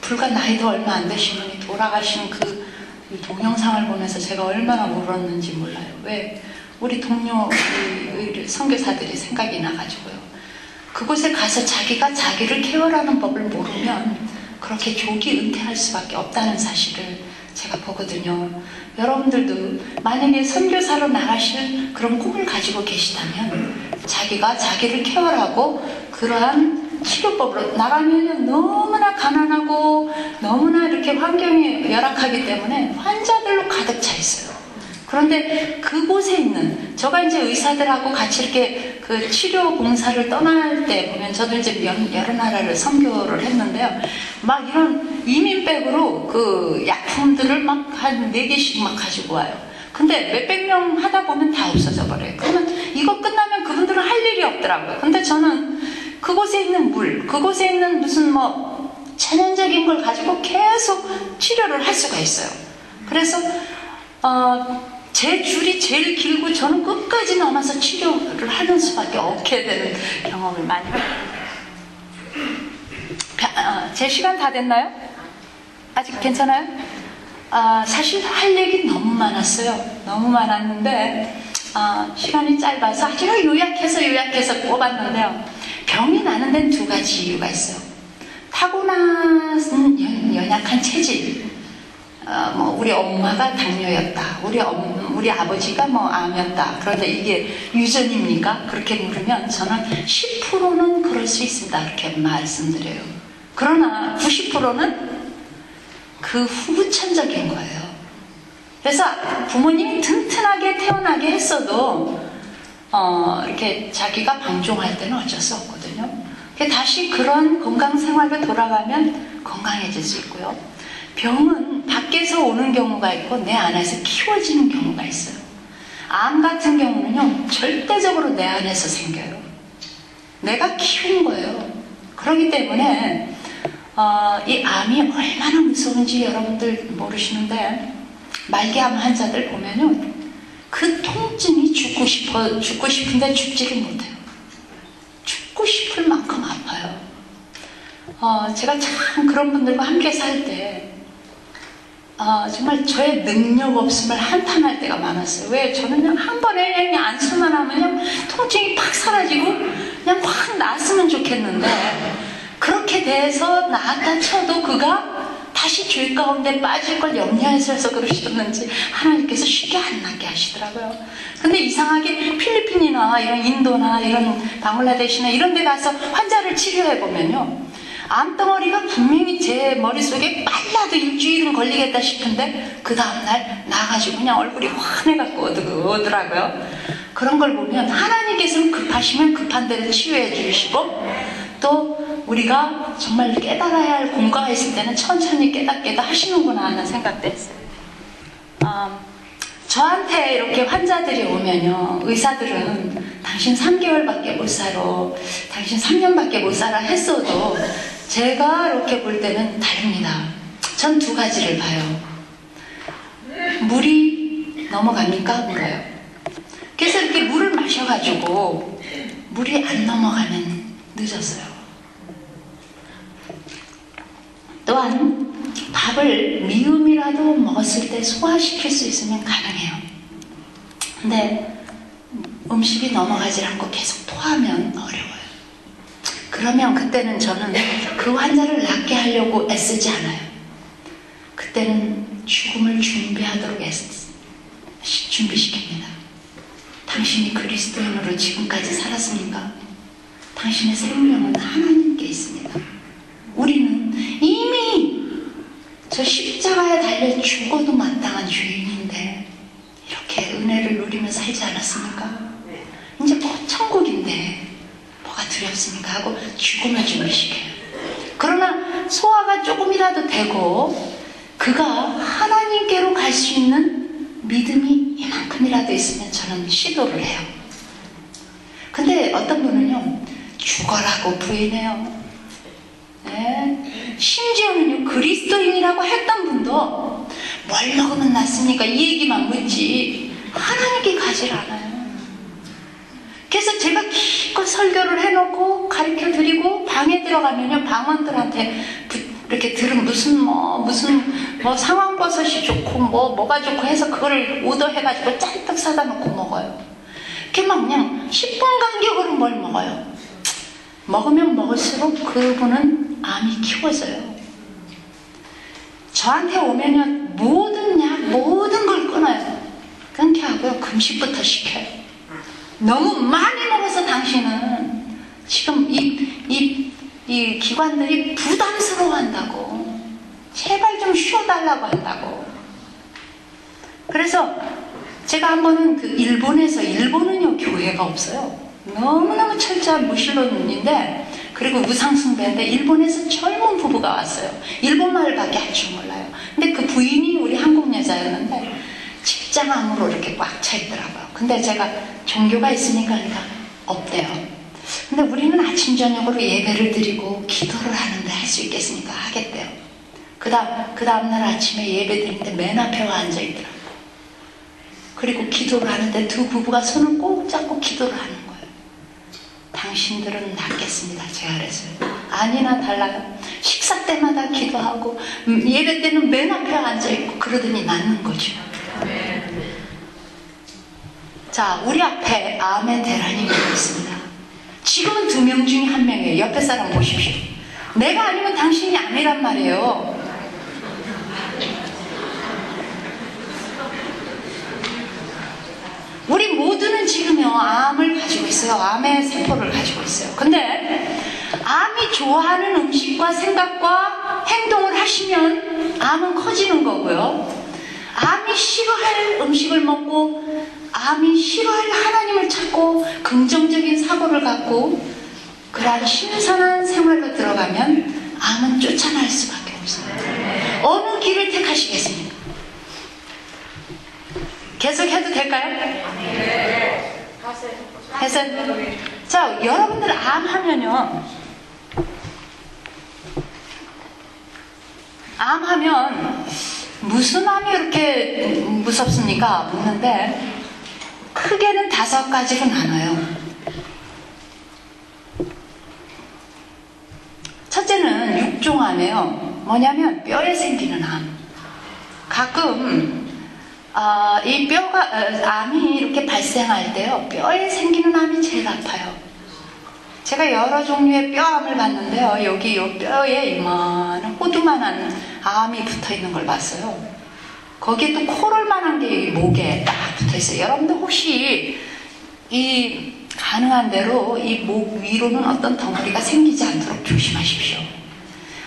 불과 나이도 얼마 안 되신 분이 돌아가신 그 동영상을 보면서 제가 얼마나 울었는지 몰라요. 왜? 우리 동료 선교사들이 생각이 나가지고요. 그곳에 가서 자기가 자기를 케어하는 법을 모르면 그렇게 조기 은퇴할 수밖에 없다는 사실을 제가 보거든요. 여러분들도 만약에 선교사로 나가실 그런 꿈을 가지고 계시다면 자기가 자기를 케어하고 그러한 치료법으로 나가면 너무나 가난하고 너무나 이렇게 환경이 열악하기 때문에 환자들로 가득 차 있어요. 그런데 그곳에 있는 제가 이제 의사들하고 같이 이렇게 그 치료 봉사를 떠날 때 보면 저도 이제 여러 나라를 선교를 했는데요. 막 이런 이민백으로 그 약품들을 막 한 4개씩 막 가지고 와요. 근데 몇백 명 하다 보면 다 없어져 버려요. 그러면 이거 끝나면 그분들은 할 일이 없더라고요. 근데 저는 그곳에 있는 물, 그곳에 있는 무슨 뭐 천연적인 걸 가지고 계속 치료를 할 수가 있어요. 그래서 제 줄이 제일 길고 저는 끝까지 남아서 치료를 하는 수밖에 없게 되는 경험을 많이 해요. 제 시간 다 됐나요? 아직 괜찮아요? 사실 할 얘기 너무 많았어요. 너무 많았는데 시간이 짧아서 아주 요약해서 뽑았는데요. 병이 나는 데는 2가지 이유가 있어요. 타고난 연약한 체질. 우리 엄마가 당뇨였다. 우리 아버지가 암이었다. 그런데 이게 유전입니까? 그렇게 물으면 저는 10%는 그럴 수 있습니다. 이렇게 말씀드려요. 그러나 90%는 그 후천적인 거예요. 그래서 부모님이 튼튼하게 태어나게 했어도 이렇게 자기가 방종할 때는 어쩔 수 없거든요. 다시 그런 건강 생활로 돌아가면 건강해질 수 있고요. 병은 밖에서 오는 경우가 있고 내 안에서 키워지는 경우가 있어요. 암 같은 경우는요 절대적으로 내 안에서 생겨요. 내가 키운 거예요. 그렇기 때문에 이 암이 얼마나 무서운지 여러분들 모르시는데 말기암 환자들 보면요 그 통증이 죽고 싶은데 죽지를 못해요. 죽고 싶을 만큼 아파요. 제가 참 그런 분들과 함께 살 때 정말 저의 능력 없음을 한탄할 때가 많았어요. 왜? 저는 그냥 한 번에 그냥 안수만 하면 통증이 팍 사라지고 그냥 확 나았으면 좋겠는데 그런 그렇게 돼서 나았다 쳐도 그가 다시 죄 가운데 빠질 걸 염려해서 그러시던지 하나님께서 쉽게 안 낫게 하시더라고요. 근데 이상하게 필리핀이나 이런 인도나 이런 방글라데시나 이런 데 가서 환자를 치료해 보면요, 암덩어리가 분명히 제 머릿속에 빨라도 일주일은 걸리겠다 싶은데 그 다음날 나가지고 그냥 얼굴이 환해갖고 오더라고요. 그런 걸 보면 하나님께서는 급하시면 급한 대로 치유해 주시고, 또 우리가 정말 깨달아야 할 공과가 있을 때는 천천히 깨닫게도 하시는구나 하는 생각도 했어요. 저한테 이렇게 환자들이 오면요, 의사들은 당신 3개월밖에 못 살아, 당신 3년밖에 못 살아 했어도 제가 이렇게 볼 때는 다릅니다. 전 두 가지를 봐요. 물이 넘어갑니까? 물어요. 그래서 이렇게 물을 마셔가지고 물이 안 넘어가면 늦었어요. 또한 밥을 미음이라도 먹었을 때 소화시킬 수 있으면 가능해요. 근데 음식이 넘어가지 않고 계속 토하면 어려워요. 그러면 그때는 저는 그 환자를 낫게 하려고 애쓰지 않아요. 그때는 죽음을 준비하도록 준비시킵니다. 당신이 그리스도인으로 지금까지 살았습니까? 당신의 생명은 하나님께 있습니다. 우리는 이미 저 십자가에 달려 죽어도 마땅한 죄인인데 이렇게 은혜를 누리며 살지 않았습니까? 이제 곧 천국인데 뭐가 두렵습니까? 하고 죽음을 준비시켜요. 그러나 소화가 조금이라도 되고 그가 하나님께로 갈 수 있는 믿음이 이만큼이라도 있으면 저는 시도를 해요. 근데 어떤 분은요, 죽어라고 부인해요. 네. 심지어는요, 그리스도인이라고 했던 분도 뭘 먹으면 낫습니까? 이 얘기만 묻지 하나님께 가질 않아요. 그래서 제가 기껏 설교를 해놓고 가르쳐드리고 방에 들어가면요, 방원들한테 이렇게 들은 무슨 상황버섯이 좋고 뭐가 좋고 해서 그거를 오더해가지고 짤떡 사다 놓고 먹어요. 그냥 10분 간격으로 뭘 먹어요. 먹으면 먹을수록 그분은 암이 키워져요. 저한테 오면요, 모든 약, 모든 걸 끊어요. 끊게 하고요, 금식부터 시켜요. 너무 많이 먹어서 당신은 지금 이 기관들이 부담스러워한다고, 제발 좀 쉬어달라고 한다고. 그래서 제가 한 번은 일본은요, 교회가 없어요. 너무너무 철저한 무신론인데, 그리고 우상숭배인데, 일본에서 젊은 부부가 왔어요. 일본말밖에 할 줄 몰라요. 근데 그 부인이 우리 한국 여자였는데 직장암으로 이렇게 꽉 차 있더라고요. 근데 제가 종교가 있으니까 그러니까 없대요. 근데 우리는 아침 저녁으로 예배를 드리고 기도를 하는데 할 수 있겠습니까? 하겠대요. 그 다음날 아침에 예배 드리는데 맨 앞에 와 앉아 있더라고요. 그리고 기도를 하는데 두 부부가 손을 꼭 잡고 기도를 하는 거예요. 당신들은 낫겠습니다. 제가 그랬어요. 아니나 달라요. 식사 때마다 기도하고 예배 때는 맨 앞에 앉아있고 그러더니 낫는 거죠. 자, 우리 앞에 암의 대란이 있습니다. 지금은 2명 중에 1명이에요. 옆에 사람 보십시오. 내가 아니면 당신이 암이란 말이에요. 우리 모두는 지금요, 암을 가지고 있어요. 암의 세포를 가지고 있어요. 근데 암이 좋아하는 음식과 생각과 행동을 하시면 암은 커지는 거고요. 암이 싫어할 음식을 먹고 암이 싫어할 하나님을 찾고 긍정적인 사고를 갖고 그러한 신선한 생활로 들어가면 암은 쫓아날 수밖에 없어요. 어느 길을 택하시겠습니까? 계속 해도 될까요? 네. 해서 자, 여러분들 암 하면요, 암 하면 무슨 암이 이렇게 무섭습니까? 묻는데 크게는 5가지로 나눠요. 첫째는 육종암이에요. 뭐냐면 뼈에 생기는 암. 가끔 이 뼈가 암이 이렇게 발생할 때요, 뼈에 생기는 암이 제일 아파요. 제가 여러 종류의 뼈암을 봤는데요. 여기 이 뼈에 이만한 호두만한 암이 붙어 있는 걸 봤어요. 거기에 또 코럴만한 게 목에 딱 붙어 있어요. 여러분들 혹시 이 가능한 대로 이 목 위로는 어떤 덩어리가 생기지 않도록 조심하십시오.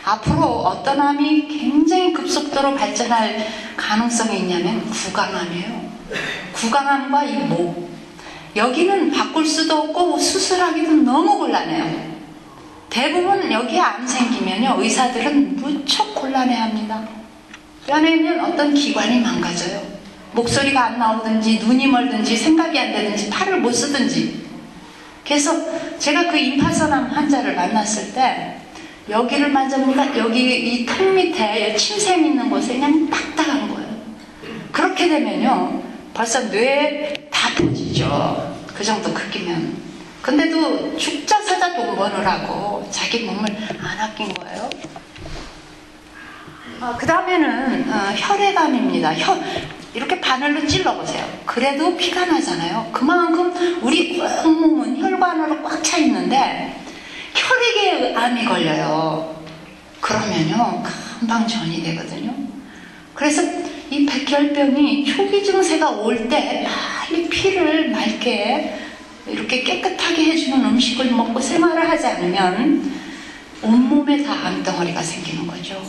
앞으로 어떤 암이 굉장히 급속도로 발전할 가능성이 있냐면 구강암이에요. 구강암과 이 목. 여기는 바꿀 수도 없고 수술하기도 너무 곤란해요. 대부분 여기에 암 생기면요, 의사들은 무척 곤란해합니다. 뼈에는 어떤 기관이 망가져요. 목소리가 안 나오든지 눈이 멀든지 생각이 안 되든지 팔을 못 쓰든지. 그래서 제가 그 임파선암 환자를 만났을 때 여기를 만져보니까 여기 이 턱 밑에 침샘 있는 곳에 그냥 딱딱한 거예요. 그렇게 되면요, 벌써 뇌에 다 퍼지죠. 그 정도 크기면. 근데도 죽자 사자 돈 버느라고 자기 몸을 안 아낀 거예요. 그 다음에는 혈액암입니다. 이렇게 바늘로 찔러보세요. 그래도 피가 나잖아요. 그만큼 우리 온몸은 혈관으로 꽉 차 있는데 혈액에 암이 걸려요. 그러면요, 금방 전이 되거든요. 그래서 이 백혈병이 초기 증세가 올 때 빨리 피를 맑게 이렇게 깨끗하게 해주는 음식을 먹고 생활을 하지 않으면 온몸에 다 암덩어리가 생기는 거죠.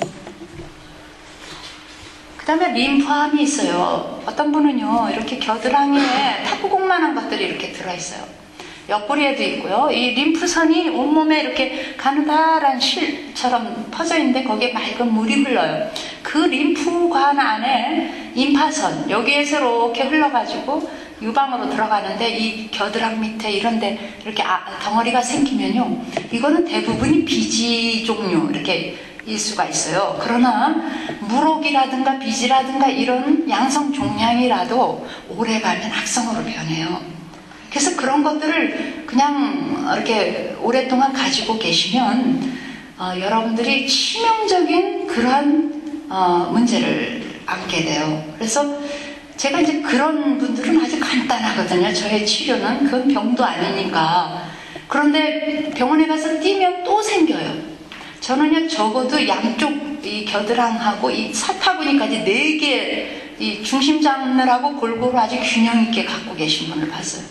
그 다음에 림프암이 있어요. 어떤 분은요, 이렇게 겨드랑이에 탁구공만한 것들이 이렇게 들어있어요. 옆구리에도 있고요. 이 림프선이 온몸에 이렇게 가느다란 실처럼 퍼져 있는데 거기에 맑은 물이 흘러요. 그 림프관 안에 임파선, 여기에서 이렇게 흘러가지고 유방으로 들어가는데 이 겨드랑 밑에 이런데 이렇게 덩어리가 생기면요, 이거는 대부분이 비지 종류 이렇게 일 수가 있어요. 그러나 물혹이라든가 비지라든가 이런 양성 종양이라도 오래가면 악성으로 변해요. 그래서 그런 것들을 그냥 이렇게 오랫동안 가지고 계시면 여러분들이 치명적인 그러한 문제를 안게 돼요. 그래서 제가 이제 그런 분들은 아주 간단하거든요. 저의 치료는 그건 병도 아니니까. 그런데 병원에 가서 뛰면 또 생겨요. 저는요, 적어도 양쪽 이 겨드랑이하고 이 사타구니까지 4개 이 중심 잡느라고 골고루 아주 균형 있게 갖고 계신 분을 봤어요.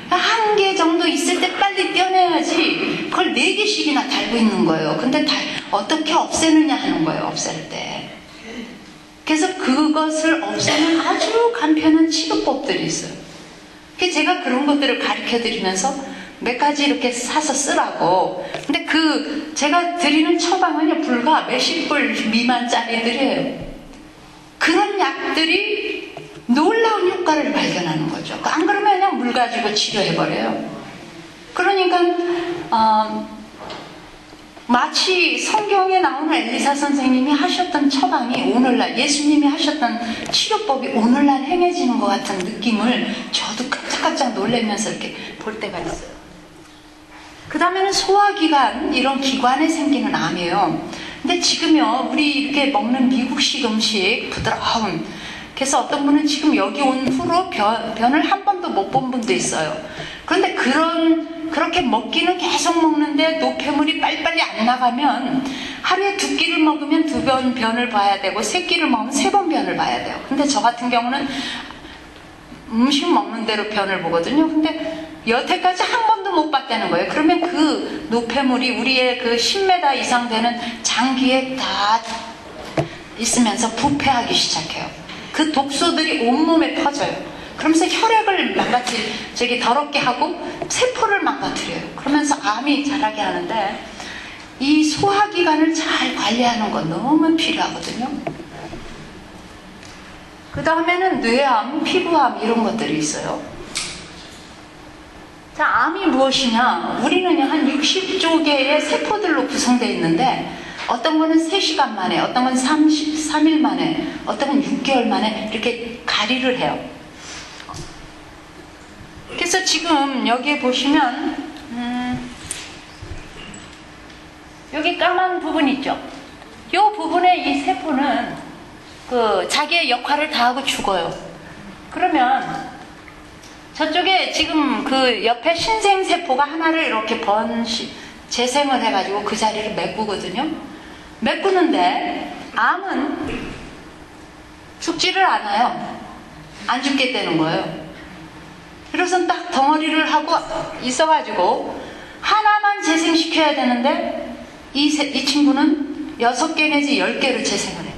한 개 정도 있을 때 빨리 떼어내야지 그걸 4개씩이나 달고 있는 거예요. 근데 어떻게 없애느냐 하는 거예요, 없앨 때. 그래서 그것을 없애는 아주 간편한 치료법들이 있어요. 그래서 제가 그런 것들을 가르쳐 드리면서 몇 가지 이렇게 사서 쓰라고. 근데 제가 드리는 처방은요, 불과 몇십 불 미만짜리들이에요. 그런 약들이 놀라운 효과를 발견하는 거죠. 안 그러면 그냥 물 가지고 치료해버려요. 그러니까 마치 성경에 나오는 엘리사 선생님이 하셨던 처방이 오늘날, 예수님이 하셨던 치료법이 오늘날 행해지는 것 같은 느낌을 저도 깜짝깜짝 놀라면서 이렇게 볼 때가 있어요. 그 다음에는 소화기관, 이런 기관에 생기는 암이에요. 근데 지금요, 우리 이렇게 먹는 미국식 음식, 부드러운, 그래서 어떤 분은 지금 여기 온 후로 변을 한 번도 못 본 분도 있어요. 그런데 그렇게 먹기는 계속 먹는데 노폐물이 빨리빨리 안 나가면 하루에 2끼를 먹으면 2번 변을 봐야 되고 3끼를 먹으면 3번 변을 봐야 돼요. 근데 저 같은 경우는 음식 먹는 대로 변을 보거든요. 근데 여태까지 한 번도 못 봤다는 거예요. 그러면 그 노폐물이 우리의 그 10m 이상 되는 장기에 다 있으면서 부패하기 시작해요. 그 독소들이 온몸에 퍼져요. 그러면서 혈액을 더럽게 하고 세포를 망가뜨려요. 그러면서 암이 자라게 하는데 이 소화기관을 잘 관리하는 건 너무 필요하거든요. 그 다음에는 뇌암, 피부암 이런 것들이 있어요. 자, 암이 무엇이냐? 우리는요, 한 60조 개의 세포들로 구성되어 있는데 어떤 거는 3시간 만에, 어떤 건 3일 만에, 어떤 건 6개월 만에 이렇게 가리를 해요. 그래서 지금 여기에 보시면 여기 까만 부분 있죠? 이 부분에 이 세포는 자기의 역할을 다하고 죽어요. 그러면 저쪽에 지금 그 옆에 신생세포가 하나를 이렇게 재생을 해가지고 그 자리를 메꾸거든요. 메꾸는데 암은 죽지를 않아요. 안 죽게 되는 거예요. 그래서 딱 덩어리를 하고 있어가지고 하나만 재생시켜야 되는데 이 친구는 6개 내지 10개를 재생을 해요.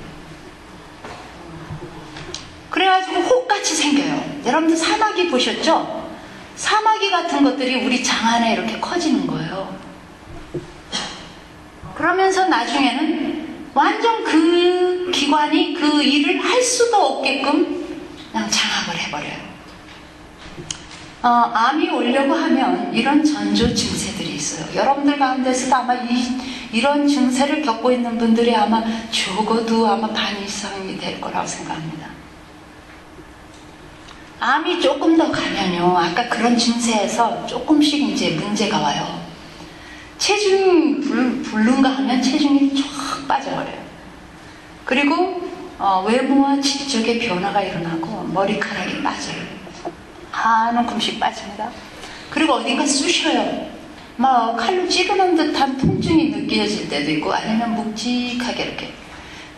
그래가지고 혹같이 생겨요. 여러분들 사마귀 보셨죠? 사마귀 같은 것들이 우리 장 안에 이렇게 커지는 거예요. 그러면서 나중에는 완전 그 기관이 그 일을 할 수도 없게끔 그냥 장악을 해버려요. 암이 오려고 하면 이런 전조 증세들이 있어요. 여러분들 가운데서도 아마 이런 증세를 겪고 있는 분들이 아마 적어도 아마 반 이상이 될 거라고 생각합니다. 암이 조금 더 가면요, 아까 그런 증세에서 조금씩 이제 문제가 와요. 체중이 부른가 하면 체중이 쫙 빠져버려요. 그리고 외모와 지적의 변화가 일어나고 머리카락이 빠져요. 한 움큼씩 빠집니다. 그리고 어딘가 쑤셔요. 막 칼로 찌르는 듯한 통증이 느껴질 때도 있고 아니면 묵직하게 이렇게.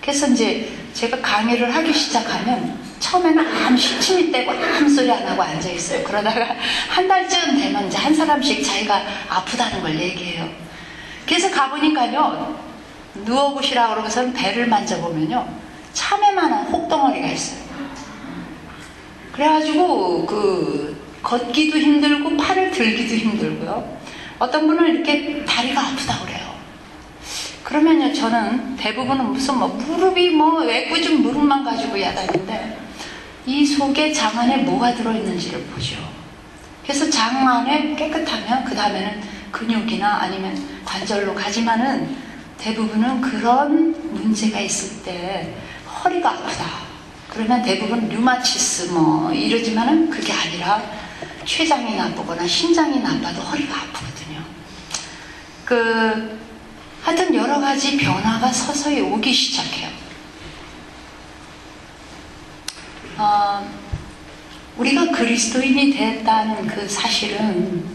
그래서 이제 제가 강의를 하기 시작하면 처음에는 아무 시침이 떼고 아무 소리 안 하고 앉아있어요. 그러다가 한 달쯤 되면 이제 한 사람씩 자기가 아프다는 걸 얘기해요. 그래서 가보니까요, 누워보시라고 그러고서는 배를 만져보면요, 참외만한 혹덩어리가 있어요. 그래가지고 걷기도 힘들고 팔을 들기도 힘들고요. 어떤 분은 이렇게 다리가 아프다고 그래요. 그러면요, 저는 대부분은 무슨 무릎이 애꿎은 무릎만 가지고 야단인데 이 속에 장 안에 뭐가 들어있는지를 보죠. 그래서 장 안에 깨끗하면 그 다음에는 근육이나 아니면 관절로 가지만은 대부분은 그런 문제가 있을 때 허리가 아프다. 그러면 대부분 류마티스 이러지만은 그게 아니라 췌장이 나쁘거나 심장이 나빠도 허리가 아프거든요. 하여튼 여러 가지 변화가 서서히 오기 시작해요. 우리가 그리스도인이 됐다는 그 사실은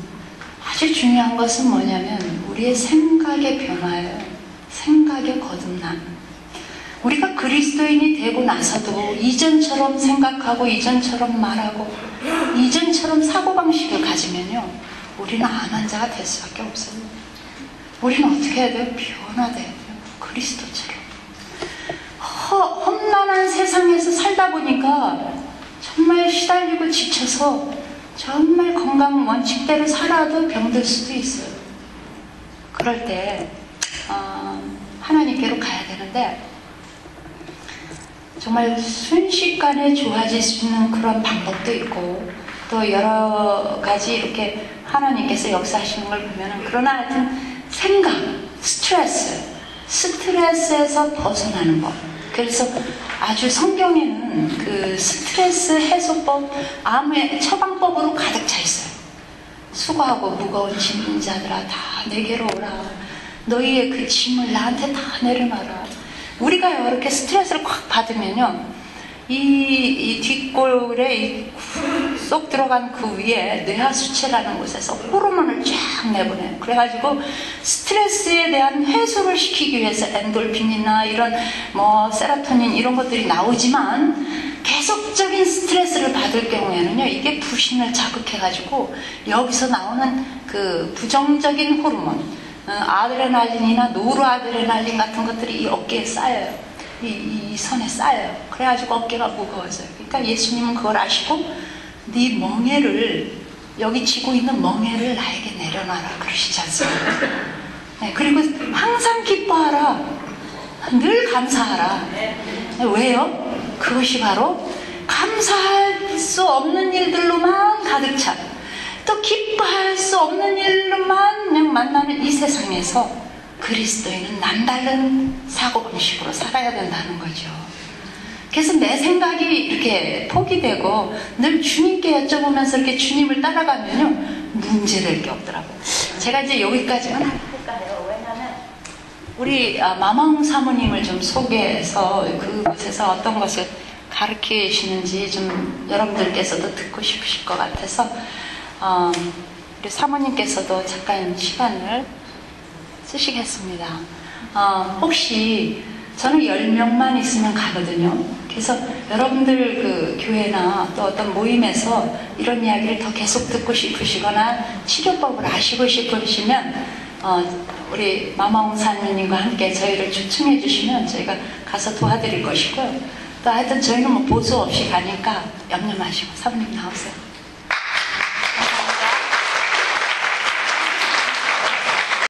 아주 중요한 것은 뭐냐면 우리의 생각의 변화예요. 생각의 거듭남. 우리가 그리스도인이 되고 나서도 이전처럼 생각하고 이전처럼 말하고 이전처럼 사고방식을 가지면요, 우리는 암 환자가 될 수밖에 없어요. 우리는 어떻게 해야 돼요? 변화돼야 돼요. 그리스도처럼. 험난한 세상에서 살다 보니까 정말 시달리고 지쳐서 정말 건강 원칙대로 살아도 병들 수도 있어요. 그럴 때 하나님께로 가야 되는데 정말 순식간에 좋아질 수 있는 그런 방법도 있고 또 여러 가지 이렇게 하나님께서 역사하시는 걸 보면은, 그러나 하여튼 생각, 스트레스에서 벗어나는 법. 그래서 아주 성경에는 그 스트레스 해소법, 암의 처방법으로 가득 차 있어요. 수고하고 무거운 짐진 자들아 다 내게로 오라. 너희의 그 짐을 나한테 다 내려놔라. 우리가 이렇게 스트레스를 콱 받으면요, 이 뒷골에 쏙 들어간 그 위에 뇌하수체라는 곳에서 호르몬을 쫙 내보내요. 그래가지고 스트레스에 대한 해소를 시키기 위해서 엔돌핀이나 이런 세로토닌 이런 것들이 나오지만, 계속적인 스트레스를 받을 경우에는요, 이게 부신을 자극해가지고 여기서 나오는 그 부정적인 호르몬, 아드레날린이나 노르아드레날린 같은 것들이 이 어깨에 쌓여요. 이 선에 쌓여요. 그래가지고 어깨가 무거워져요. 그러니까 예수님은 그걸 아시고 네 멍에를, 여기 지고 있는 멍에를 나에게 내려놔라 그러시지 않습니까? 네, 그리고 항상 기뻐하라. 늘 감사하라. 왜요? 그것이 바로 감사할 수 없는 일들로만 가득 찬, 또 기뻐할 수 없는 일로만 그냥 만나는 이 세상에서 그리스도인은 남다른 사고방식으로 살아야 된다는 거죠. 그래서 내 생각이 이렇게 포기되고 늘 주님께 여쭤보면서 이렇게 주님을 따라가면요, 문제될 게 없더라고요. 제가 이제 여기까지만 할까요? 왜냐하면 우리 마망 사모님을 좀 소개해서 그곳에서 어떤 것을 가르치시는지 좀 여러분들께서도 듣고 싶으실 것 같아서 우리 사모님께서도 잠깐 시간을 쓰시겠습니다. 혹시 저는 10명만 있으면 가거든요. 그래서 여러분들 그 교회나 또 어떤 모임에서 이런 이야기를 더 계속 듣고 싶으시거나 치료법을 아시고 싶으시면 우리 마마홍사님과 함께 저희를 초청해 주시면 저희가 가서 도와드릴 것이고요. 또 하여튼 저희는 뭐 보수 없이 가니까 염려 마시고 사모님 나오세요.